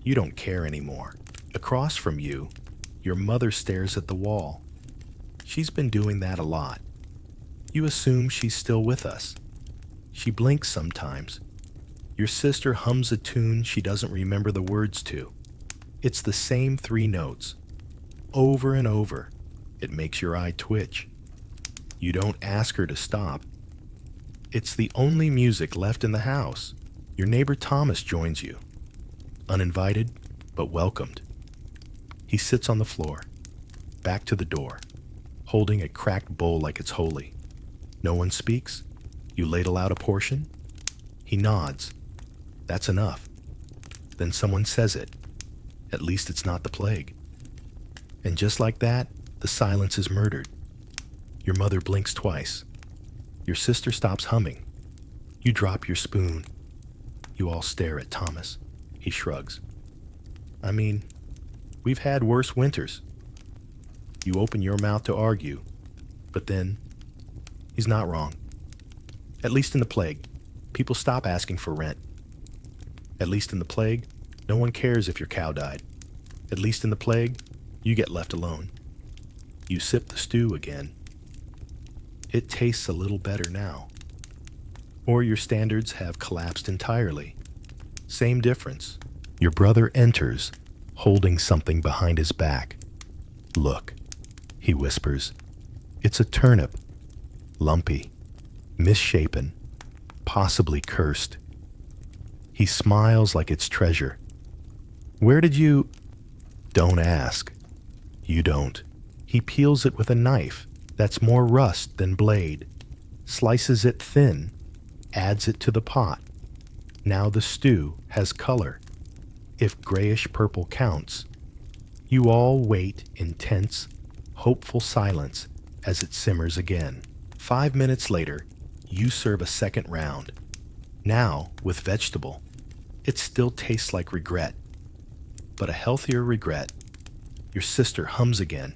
You don't care anymore. Across from you, your mother stares at the wall. She's been doing that a lot. You assume she's still with us. She blinks sometimes. Your sister hums a tune she doesn't remember the words to. It's the same 3 notes. Over and over. It makes your eye twitch. You don't ask her to stop. It's the only music left in the house. Your neighbor Thomas joins you. Uninvited, but welcomed. He sits on the floor, back to the door, holding a cracked bowl like it's holy. No one speaks. You ladle out a portion. He nods. That's enough. Then someone says it. At least it's not the plague. And just like that, the silence is murdered. Your mother blinks twice. Your sister stops humming. You drop your spoon. You all stare at Thomas. He shrugs. I mean, we've had worse winters. You open your mouth to argue, but then, he's not wrong. At least in the plague, people stop asking for rent. At least in the plague, no one cares if your cow died. At least in the plague, you get left alone. You sip the stew again. It tastes a little better now. Or your standards have collapsed entirely. Same difference. Your brother enters, holding something behind his back. Look, he whispers. It's a turnip. Lumpy, misshapen, possibly cursed. He smiles like it's treasure. Where did you... Don't ask. You don't. He peels it with a knife that's more rust than blade, slices it thin, adds it to the pot. Now the stew has color, if grayish-purple counts. You all wait in tense, hopeful silence as it simmers again. 5 minutes later, you serve a second round. Now with vegetable. It still tastes like regret, but a healthier regret. Your sister hums again.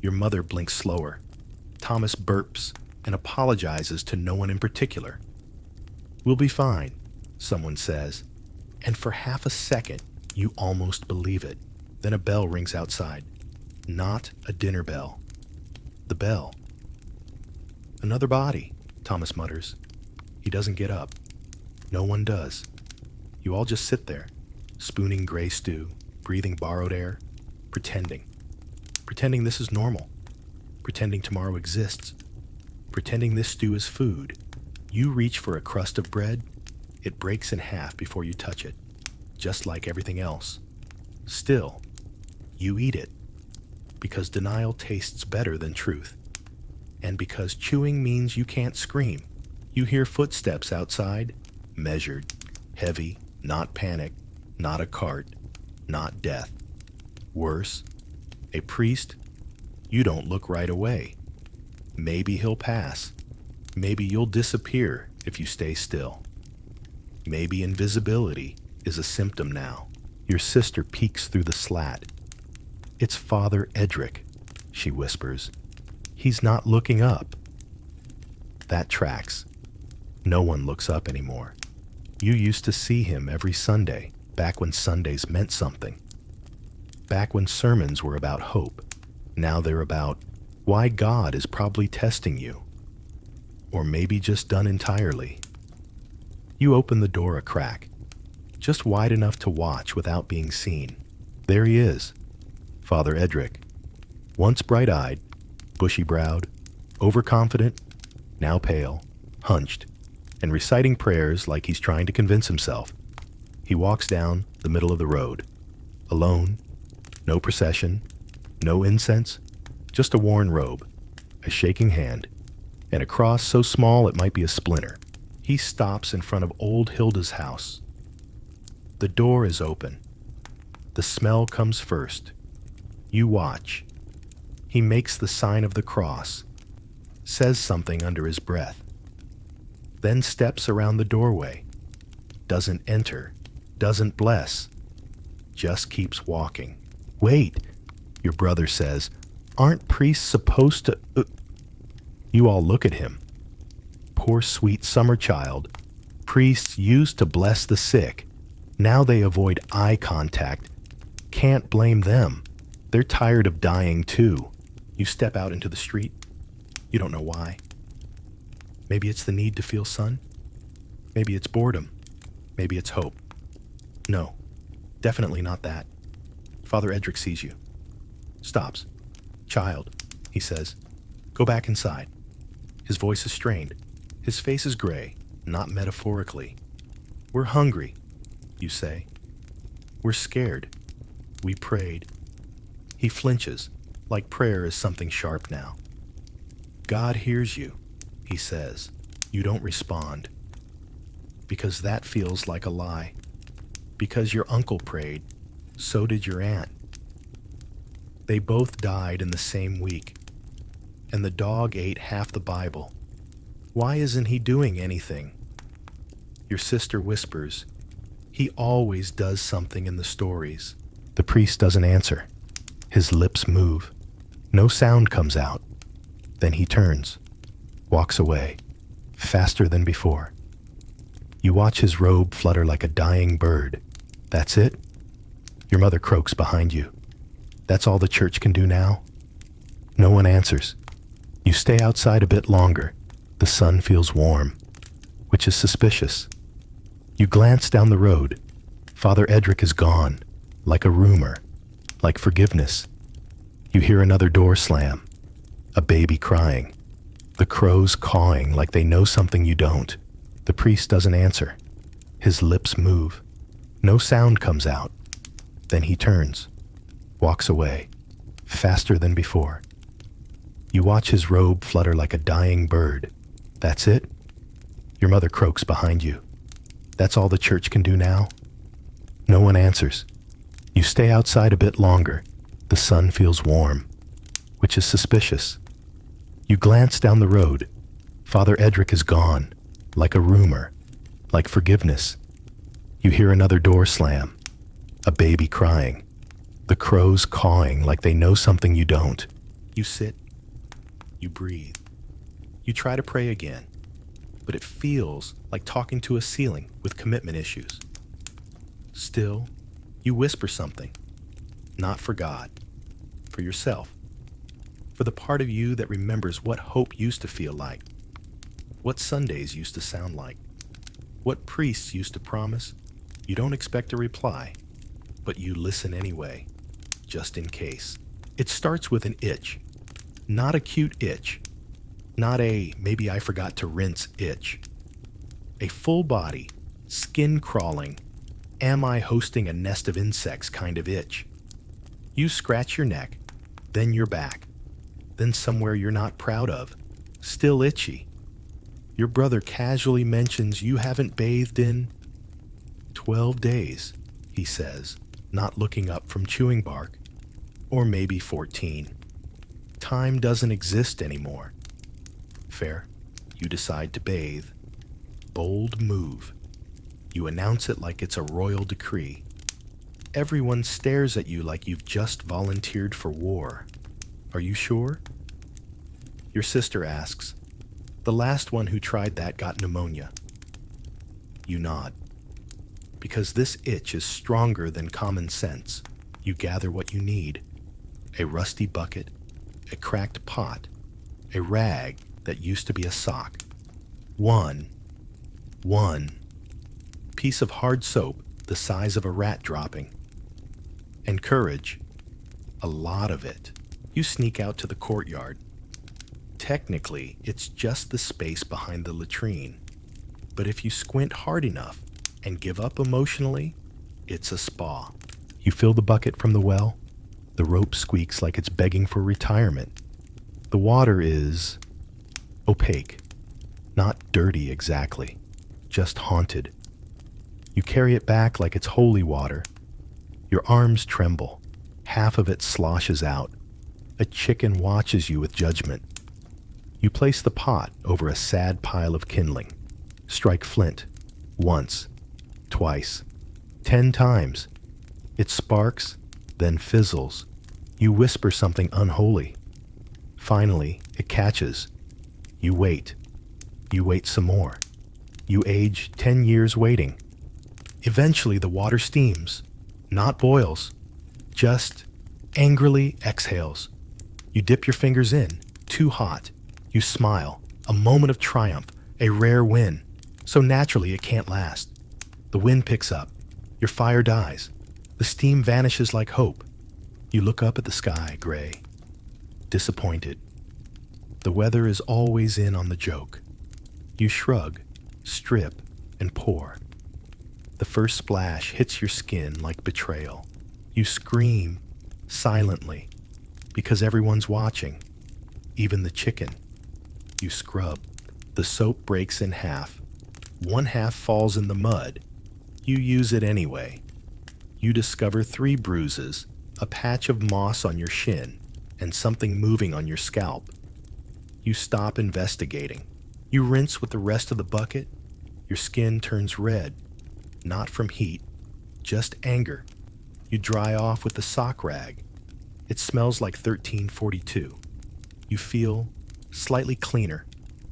Your mother blinks slower. Thomas burps and apologizes to no one in particular. We'll be fine, someone says, and for half a second, you almost believe it. Then a bell rings outside. Not a dinner bell. The bell. Another body, Thomas mutters. He doesn't get up. No one does. You all just sit there, spooning gray stew, breathing borrowed air, pretending. Pretending this is normal. Pretending tomorrow exists. Pretending this stew is food. You reach for a crust of bread. It breaks in half before you touch it, just like everything else. Still, you eat it, because denial tastes better than truth, and because chewing means you can't scream. You hear footsteps outside, measured, heavy, not panic, not a cart, not death. Worse, a priest. You don't look right away. Maybe he'll pass. Maybe you'll disappear if you stay still. Maybe invisibility is a symptom now. Your sister peeks through the slat. "It's Father Edric," she whispers. "He's not looking up." That tracks. No one looks up anymore. You used to see him every Sunday, back when Sundays meant something. Back when sermons were about hope. Now they're about why God is probably testing you. Or maybe just done entirely. You open the door a crack, just wide enough to watch without being seen. There he is, Father Edric. Once bright-eyed, bushy-browed, overconfident, now pale, hunched, and reciting prayers like he's trying to convince himself. He walks down the middle of the road, alone, no procession, no incense, just a worn robe, a shaking hand, and a cross so small it might be a splinter. He stops in front of old Hilda's house. The door is open. The smell comes first. You watch. He makes the sign of the cross, says something under his breath, then steps around the doorway, doesn't enter, doesn't bless, just keeps walking. "Wait," your brother says, "aren't priests supposed to—" You all look at him. Poor sweet summer child. Priests used to bless the sick. Now they avoid eye contact. Can't blame them. They're tired of dying too. You step out into the street. You don't know why. Maybe it's the need to feel sun. Maybe it's boredom. Maybe it's hope. No, definitely not that. Father Edric sees you. Stops. "Child," he says, "go back inside." His voice is strained. His face is gray, not metaphorically. "We're hungry," you say. "We're scared. We prayed." He flinches, like prayer is something sharp now. "God hears you," he says. You don't respond. Because that feels like a lie. Because your uncle prayed, so did your aunt. They both died in the same week, and the dog ate half the Bible. Why isn't he doing anything? Your sister whispers, "He always does something in the stories." The priest doesn't answer. His lips move. No sound comes out. Then he turns, walks away, faster than before. You watch his robe flutter like a dying bird. That's it? Your mother croaks behind you. That's all the church can do now? No one answers. You stay outside a bit longer. The sun feels warm, which is suspicious. You glance down the road. Father Edric is gone, like a rumor, like forgiveness. You hear another door slam, a baby crying, the crows cawing like they know something you don't. The priest doesn't answer. His lips move. No sound comes out. Then he turns, walks away, faster than before. You watch his robe flutter like a dying bird. That's it? Your mother croaks behind you. That's all the church can do now? No one answers. You stay outside a bit longer. The sun feels warm, which is suspicious. You glance down the road. Father Edric is gone, like a rumor, like forgiveness. You hear another door slam, a baby crying, the crows cawing like they know something you don't. You sit, you breathe. You try to pray again, but it feels like talking to a ceiling with commitment issues. Still, you whisper something, not for God, for yourself, for the part of you that remembers what hope used to feel like, what Sundays used to sound like, what priests used to promise. You don't expect a reply, but you listen anyway, just in case. It starts with an itch, not a cute itch, not a maybe I forgot to rinse itch. A full body, skin crawling, am I hosting a nest of insects kind of itch. You scratch your neck, then your back, then somewhere you're not proud of, still itchy. Your brother casually mentions you haven't bathed in 12 days, he says, not looking up from chewing bark. Or maybe 14. Time doesn't exist anymore. Fair. You decide to bathe. Bold move. You announce it like it's a royal decree. Everyone stares at you like you've just volunteered for war. Are you sure? Your sister asks. The last one who tried that got pneumonia. You nod. Because this itch is stronger than common sense, you gather what you need. A rusty bucket, a cracked pot, a rag that used to be a sock. One piece of hard soap the size of a rat dropping. And courage, a lot of it. You sneak out to the courtyard. Technically, it's just the space behind the latrine. But if you squint hard enough and give up emotionally, it's a spa. You fill the bucket from the well. The rope squeaks like it's begging for retirement. The water is opaque, not dirty exactly, just haunted. You carry it back like it's holy water. Your arms tremble. Half of it sloshes out. A chicken watches you with judgment. You place the pot over a sad pile of kindling. Strike flint. Once. Twice. 10 times. It sparks, then fizzles. You whisper something unholy. Finally, it catches. You wait. You wait some more. You age 10 years waiting. Eventually, the water steams. Not boils. Just angrily exhales. You dip your fingers in. Too hot. You smile. A moment of triumph. A rare win. So naturally, it can't last. The wind picks up. Your fire dies. The steam vanishes like hope. You look up at the sky, gray. Disappointed. The weather is always in on the joke. You shrug, strip, and pour. The first splash hits your skin like betrayal. You scream, silently, because everyone's watching, even the chicken. You scrub. The soap breaks in half. One half falls in the mud. You use it anyway. You discover 3 bruises, a patch of moss on your shin, and something moving on your scalp. You stop investigating. You rinse with the rest of the bucket. Your skin turns red, not from heat, just anger. You dry off with the sock rag. It smells like 1342. You feel slightly cleaner,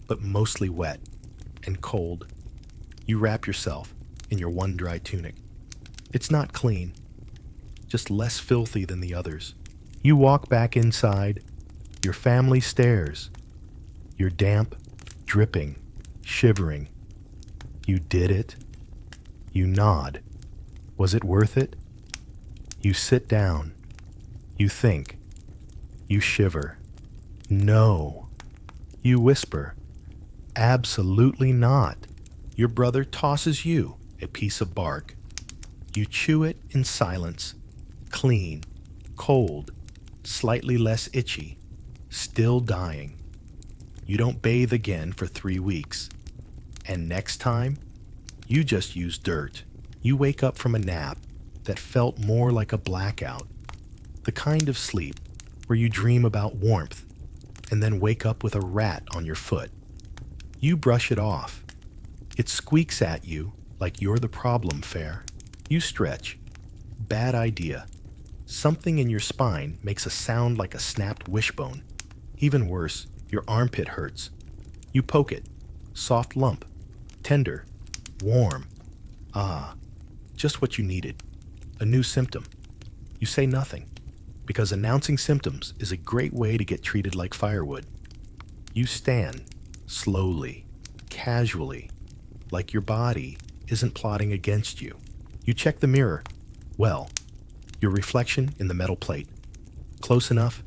but mostly wet and cold. You wrap yourself in your one dry tunic. It's not clean, just less filthy than the others. You walk back inside. Your family stares. You're damp, dripping, shivering. You did it. You nod. Was it worth it? You sit down. You think. You shiver. No. You whisper. Absolutely not. Your brother tosses you a piece of bark. You chew it in silence. Clean, cold, slightly less itchy, still dying. You don't bathe again for 3 weeks. And next time, you just use dirt. You wake up from a nap that felt more like a blackout. The kind of sleep where you dream about warmth and then wake up with a rat on your foot. You brush it off. It squeaks at you like you're the problem fare. You stretch. Bad idea. Something in your spine makes a sound like a snapped wishbone. Even worse, your armpit hurts. You poke it. Soft lump. Tender. Warm. Ah, just what you needed. A new symptom. You say nothing, because announcing symptoms is a great way to get treated like firewood. You stand, slowly, casually, like your body isn't plotting against you. You check the mirror. Well, your reflection in the metal plate. Close enough?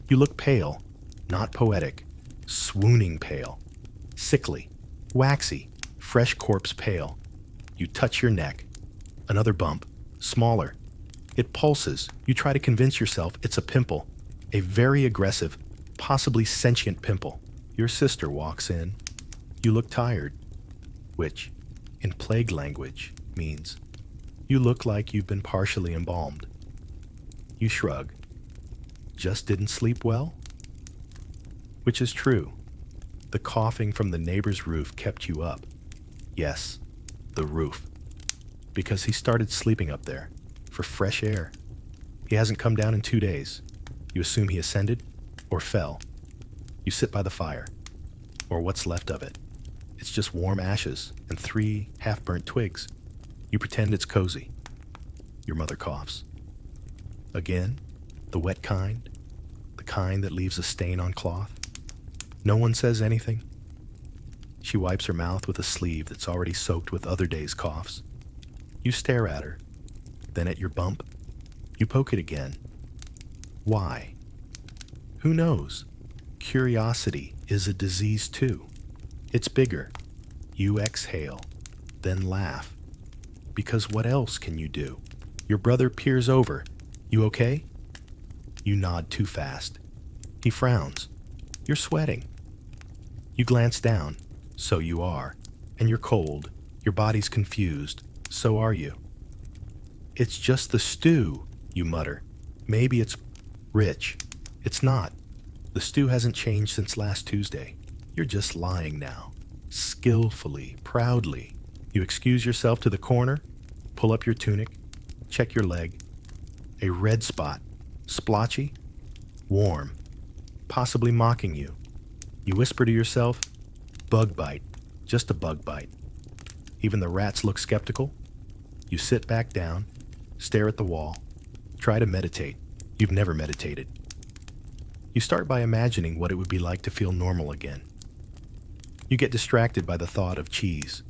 You look pale, not poetic, swooning pale, sickly, waxy, fresh corpse pale. You touch your neck. Another bump, smaller. It pulses. You try to convince yourself it's a pimple, a very aggressive, possibly sentient pimple. Your sister walks in. You look tired, which, in plague language, means you look like you've been partially embalmed. You shrug. Just didn't sleep well? Which is true. The coughing from the neighbor's roof kept you up. Yes, the roof. Because he started sleeping up there for fresh air. He hasn't come down in 2 days. You assume he ascended or fell. You sit by the fire, or what's left of it. It's just warm ashes and 3 half-burnt twigs. You pretend it's cozy. Your mother coughs. Again, the wet kind, the kind that leaves a stain on cloth. No one says anything. She wipes her mouth with a sleeve that's already soaked with other days' coughs. You stare at her, then at your bump. You poke it again. Why? Who knows? Curiosity is a disease too. It's bigger. You exhale, then laugh. Because what else can you do? Your brother peers over. You okay? You nod too fast. He frowns. You're sweating. You glance down. So you are. And you're cold. Your body's confused. So are you. It's just the stew, you mutter. Maybe it's rich. It's not. The stew hasn't changed since last Tuesday. You're just lying now. Skillfully, proudly. You excuse yourself to the corner, pull up your tunic, check your leg. A red spot. Splotchy. Warm. Possibly mocking you. You whisper to yourself, bug bite. Just a bug bite. Even the rats look skeptical. You sit back down, stare at the wall, try to meditate. You've never meditated. You start by imagining what it would be like to feel normal again. You get distracted by the thought of cheese.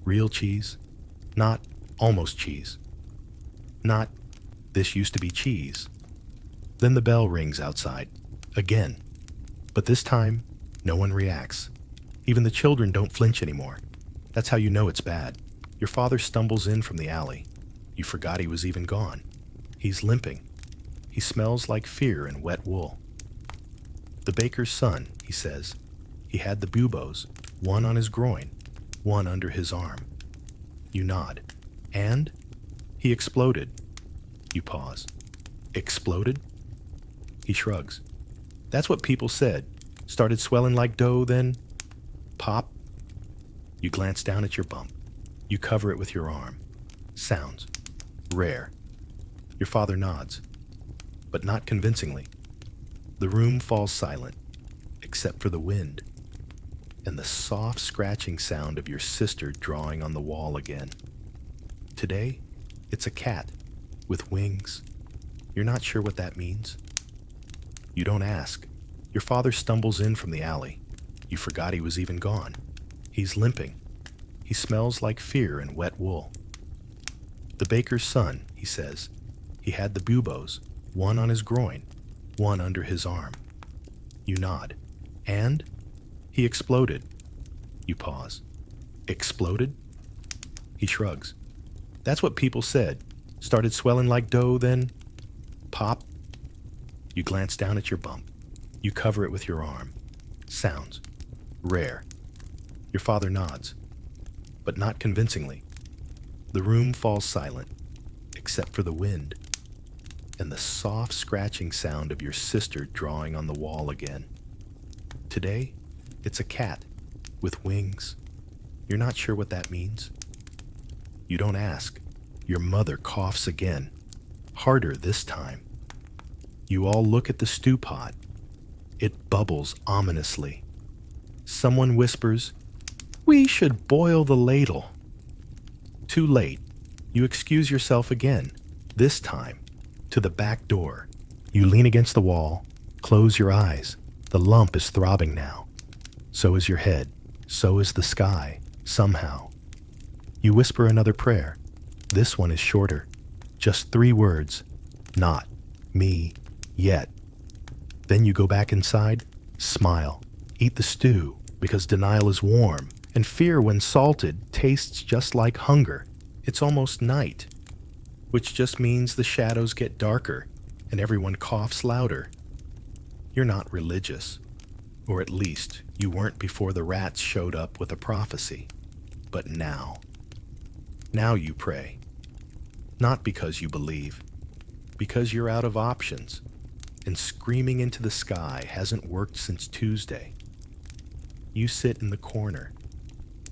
Real cheese, not almost cheese. Not this used to be cheese. Then the bell rings outside, again. But this time, no one reacts. Even the children don't flinch anymore. That's how you know it's bad. Your father stumbles in from the alley. You forgot he was even gone. He's limping. He smells like fear and wet wool. The baker's son, he says. He had the buboes, one on his groin, one under his arm. You nod. And? He exploded. You pause. Exploded? He shrugs. That's what people said. Started swelling like dough, then pop. You glance down at your bump. You cover it with your arm. Sounds. Rare. Your father nods, but not convincingly. The room falls silent, except for the wind, and the soft scratching sound of your sister drawing on the wall again. Today, it's a cat with wings. You're not sure what that means. You don't ask. Your father stumbles in from the alley. You forgot he was even gone. He's limping. He smells like fear and wet wool. The baker's son, he says. He had the buboes, one on his groin, one under his arm. You nod. And? He exploded. You pause. Exploded? He shrugs. That's what people said. Started swelling like dough, then pop. You glance down at your bump. You cover it with your arm. Sounds. Rare. Your father nods, but not convincingly. The room falls silent, except for the wind, and the soft scratching sound of your sister drawing on the wall again. Today, it's a cat with wings. You're not sure what that means. You don't ask. Your mother coughs again, harder this time. You all look at the stew pot. It bubbles ominously. Someone whispers, "We should boil the ladle." Too late. You excuse yourself again, this time to the back door. You lean against the wall, close your eyes. The lump is throbbing now. So is your head. So is the sky, somehow. You whisper another prayer. This one is shorter. Just 3 words. Not me yet. Then you go back inside, smile, eat the stew because denial is warm, and fear when salted tastes just like hunger. It's almost night, which just means the shadows get darker and everyone coughs louder. You're not religious, or at least you weren't before the rats showed up with a prophecy. But now you pray. Not because you believe, because you're out of options, and screaming into the sky hasn't worked since Tuesday. You sit in the corner,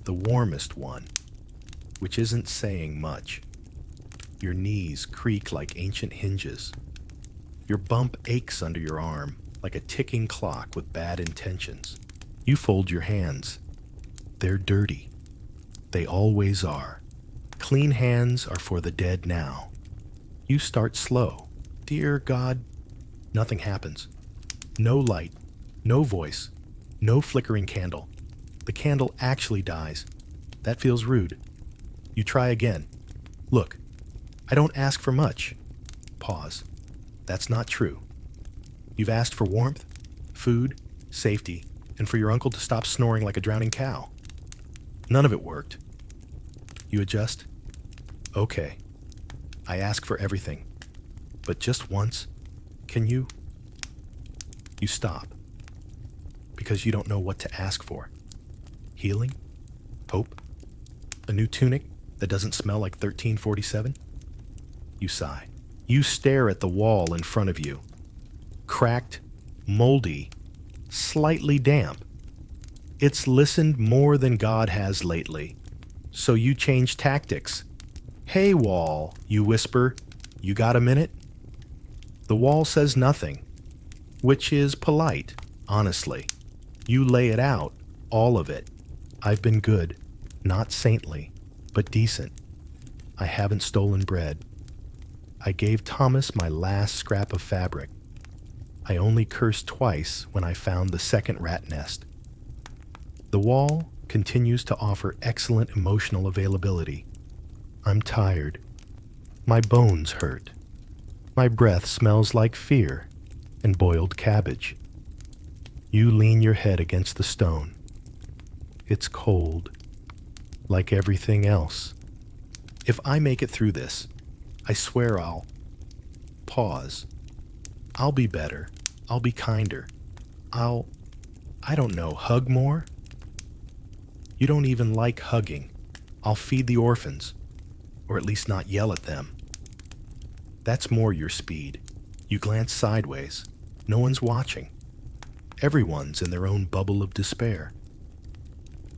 the warmest one, which isn't saying much. Your knees creak like ancient hinges. Your bump aches under your arm like a ticking clock with bad intentions. You fold your hands. They're dirty. They always are. Clean hands are for the dead now. You start slow. Dear God, nothing happens. No light, no voice, no flickering candle. The candle actually dies. That feels rude. You try again. Look, I don't ask for much. Pause. That's not true. You've asked for warmth, food, safety, and for your uncle to stop snoring like a drowning cow. None of it worked. You adjust. Okay. I ask for everything. But just once, can you? You stop. Because you don't know what to ask for. Healing? Hope? A new tunic that doesn't smell like 1347? You sigh. You stare at the wall in front of you. Cracked, moldy, slightly damp. It's listened more than God has lately. So you change tactics. Hey, wall, you whisper. You got a minute? The wall says nothing, which is polite, honestly. You lay it out, all of it. I've been good, not saintly, but decent. I haven't stolen bread. I gave Thomas my last scrap of fabric. I only cursed twice when I found the second rat nest. The wall continues to offer excellent emotional availability. I'm tired. My bones hurt. My breath smells like fear and boiled cabbage. You lean your head against the stone. It's cold, like everything else. If I make it through this, I swear I'll pause. I'll be better. I'll be kinder. I don't know, hug more? You don't even like hugging. I'll feed the orphans, or at least not yell at them. That's more your speed. You glance sideways. No one's watching. Everyone's in their own bubble of despair.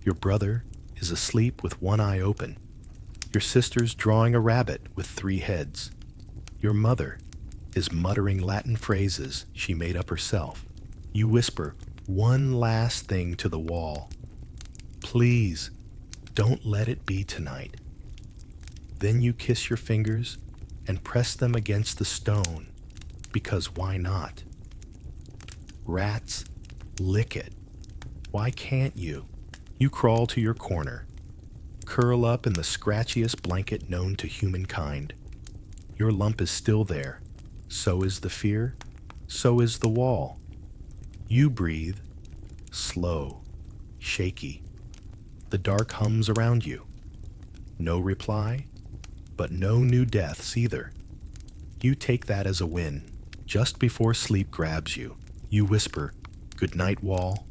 Your brother is asleep with one eye open. Your sister's drawing a rabbit with 3 heads. Your mother is muttering Latin phrases she made up herself. You whisper one last thing to the wall. Please, don't let it be tonight. Then you kiss your fingers and press them against the stone, because why not? Rats, lick it. Why can't you? You crawl to your corner, curl up in the scratchiest blanket known to humankind. Your lump is still there. So is the fear. So is the wall. You breathe, slow, shaky. The dark hums around you. No reply, but no new deaths either. You take that as a win. Just before sleep grabs you, you whisper, "Good night, wall."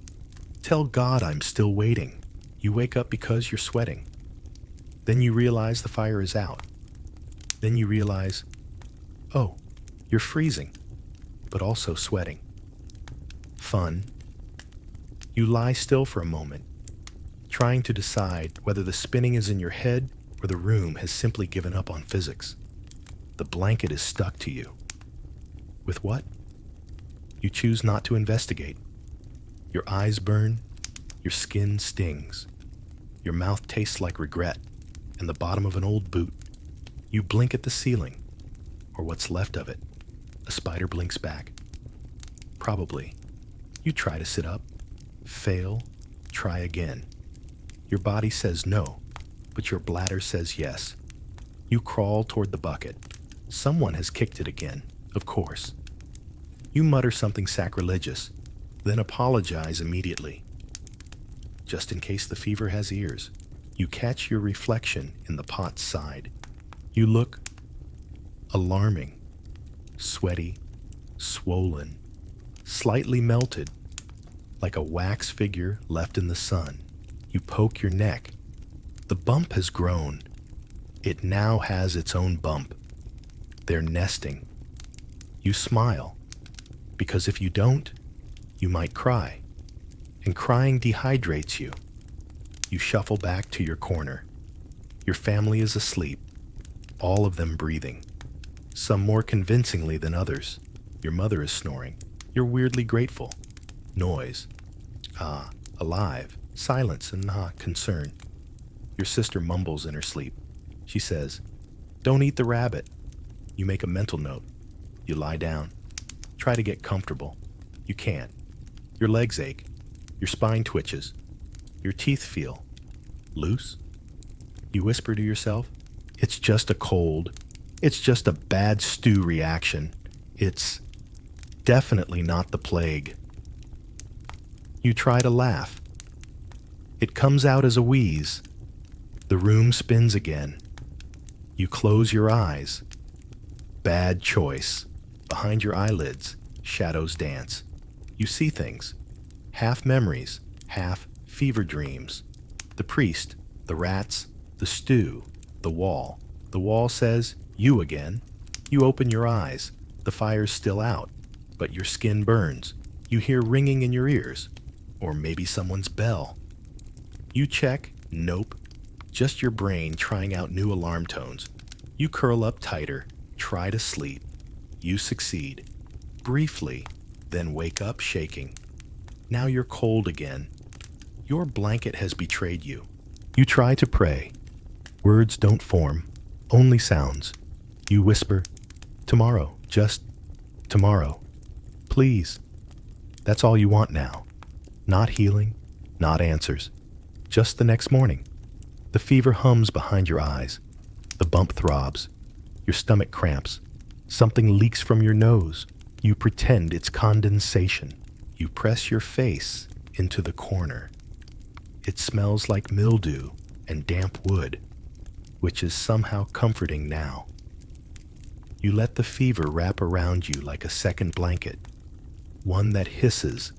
Tell God I'm still waiting. You wake up because you're sweating. Then you realize the fire is out. Then you realize, oh, you're freezing, but also sweating. Fun. You lie still for a moment, trying to decide whether the spinning is in your head or the room has simply given up on physics. The blanket is stuck to you. With what? You choose not to investigate. Your eyes burn, your skin stings. Your mouth tastes like regret and the bottom of an old boot. You blink at the ceiling, or what's left of it. A spider blinks back. Probably. You try to sit up, fail, try again. Your body says no, but your bladder says yes. You crawl toward the bucket. Someone has kicked it again, of course. You mutter something sacrilegious, then apologize immediately. Just in case the fever has ears, you catch your reflection in the pot's side. You look alarming, sweaty, swollen, slightly melted, like a wax figure left in the sun. You poke your neck. The bump has grown. It now has its own bump. They're nesting. You smile, because if you don't, you might cry, and crying dehydrates you. You shuffle back to your corner. Your family is asleep, all of them breathing, some more convincingly than others. Your mother is snoring. You're weirdly grateful. Noise. Ah, alive. Silence and concern. Your sister mumbles in her sleep. She says, "Don't eat the rabbit." You make a mental note. You lie down. Try to get comfortable. You can't. Your legs ache. Your spine twitches. Your teeth feel loose. You whisper to yourself, "It's just a cold. It's just a bad stew reaction. It's definitely not the plague." You try to laugh. It comes out as a wheeze. The room spins again. You close your eyes. Bad choice. Behind your eyelids, shadows dance. You see things. Half memories, half fever dreams. The priest, the rats, the stew, the wall. The wall says, "You again." You open your eyes. The fire's still out, but your skin burns. You hear ringing in your ears. Or maybe someone's bell. You check. Nope. Just your brain trying out new alarm tones. You curl up tighter. Try to sleep. You succeed. Briefly, then wake up shaking. Now you're cold again. Your blanket has betrayed you. You try to pray. Words don't form, only sounds. You whisper, "Tomorrow, just tomorrow. Please." That's all you want now. Not healing, not answers. Just the next morning. The fever hums behind your eyes. The bump throbs. Your stomach cramps. Something leaks from your nose. You pretend it's condensation. You press your face into the corner. It smells like mildew and damp wood, which is somehow comforting now. You let the fever wrap around you like a second blanket, one that hisses.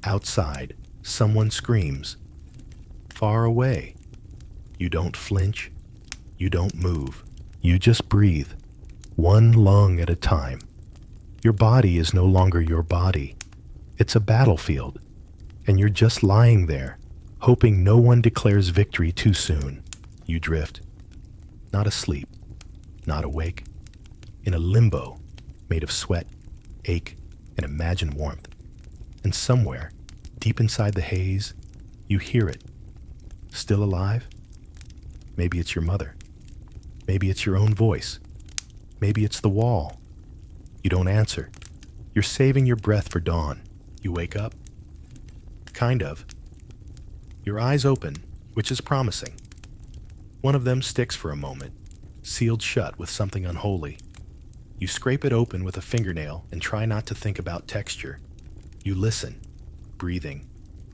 Outside, someone screams. Far away. You don't flinch. You don't move. You just breathe, one lung at a time. Your body is no longer your body. It's a battlefield, and you're just lying there, hoping no one declares victory too soon. You drift, not asleep, not awake, in a limbo made of sweat, ache, and imagined warmth. And somewhere, deep inside the haze, you hear it. Still alive? Maybe it's your mother. Maybe it's your own voice. Maybe it's the wall. You don't answer. You're saving your breath for dawn. You wake up? Kind of. Your eyes open, which is promising. One of them sticks for a moment, sealed shut with something unholy. You scrape it open with a fingernail and try not to think about texture. You listen, breathing.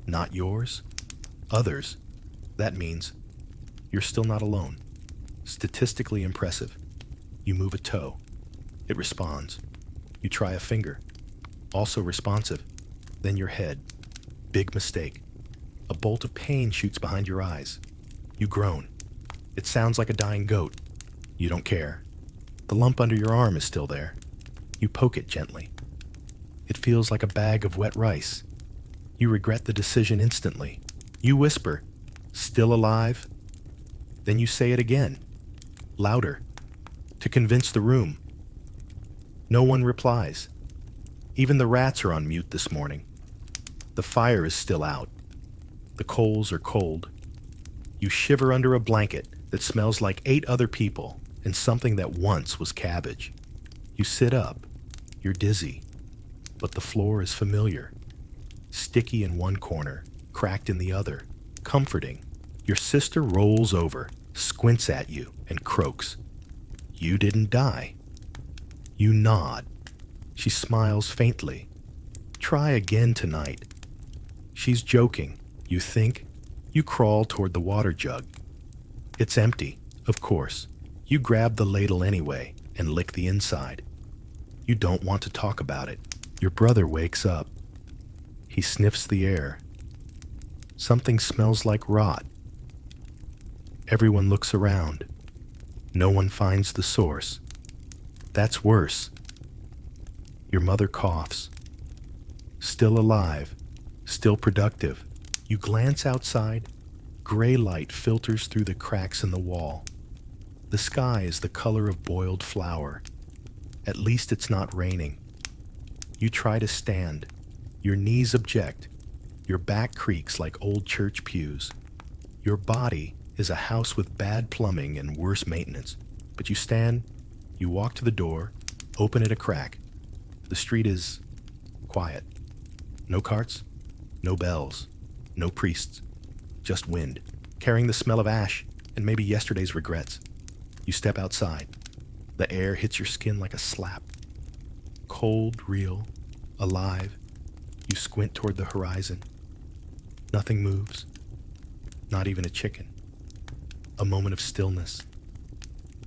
Not yours, others. That means you're still not alone. Statistically impressive. You move a toe. It responds. You try a finger. Also responsive. Then your head. Big mistake. A bolt of pain shoots behind your eyes. You groan. It sounds like a dying goat. You don't care. The lump under your arm is still there. You poke it gently. It feels like a bag of wet rice. You regret the decision instantly. You whisper, "Still alive?" Then you say it again, louder, to convince the room. No one replies. Even the rats are on mute this morning. The fire is still out. The coals are cold. You shiver under a blanket that smells like 8 other people and something that once was cabbage. You sit up. You're dizzy. But the floor is familiar. Sticky in one corner, cracked in the other. Comforting. Your sister rolls over, squints at you, and croaks. You didn't die. You nod. She smiles faintly. Try again tonight. She's joking. You think. You crawl toward the water jug. It's empty, of course. You grab the ladle anyway and lick the inside. You don't want to talk about it. Your brother wakes up. He sniffs the air. Something smells like rot. Everyone looks around. No one finds the source. That's worse. Your mother coughs. Still alive, still productive. You glance outside. Gray light filters through the cracks in the wall. The The sky is the color of boiled flour. At least it's not raining. You try to stand. Your knees object. Your back creaks like old church pews. Your body is a house with bad plumbing and worse maintenance. But you stand, you walk to the door, open it a crack. The street is quiet. No carts, no bells, no priests, just wind, carrying the smell of ash and maybe yesterday's regrets. You step outside. The air hits your skin like a slap. Cold, real, alive. You squint toward the horizon. Nothing moves. Not even a chicken. A moment of stillness.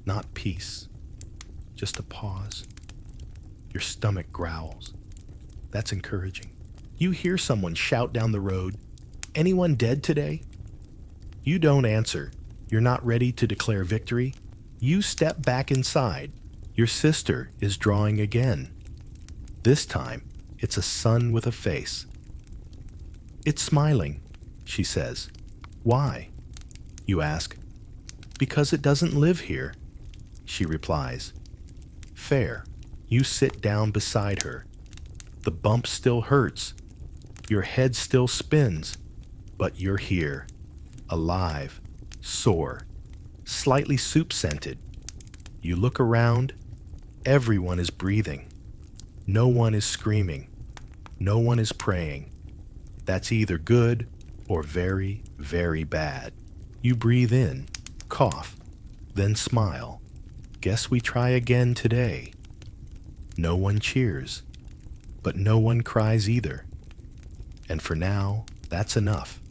Not peace. Just a pause. Your stomach growls. That's encouraging. You hear someone shout down the road, "Anyone dead today?" You don't answer. You're not ready to declare victory. You step back inside. Your sister is drawing again. This time, it's a sun with a face. "It's smiling," she says. "Why?" You ask. "Because it doesn't live here," she replies. Fair. You sit down beside her. The bump still hurts. Your head still spins. But you're here. Alive. Sore. Slightly soup-scented. You look around. Everyone is breathing. No one is screaming. No one is praying. That's either good or very, very bad. You breathe in, cough, then smile. Guess we try again today. No one cheers, but no one cries either. And for now, that's enough.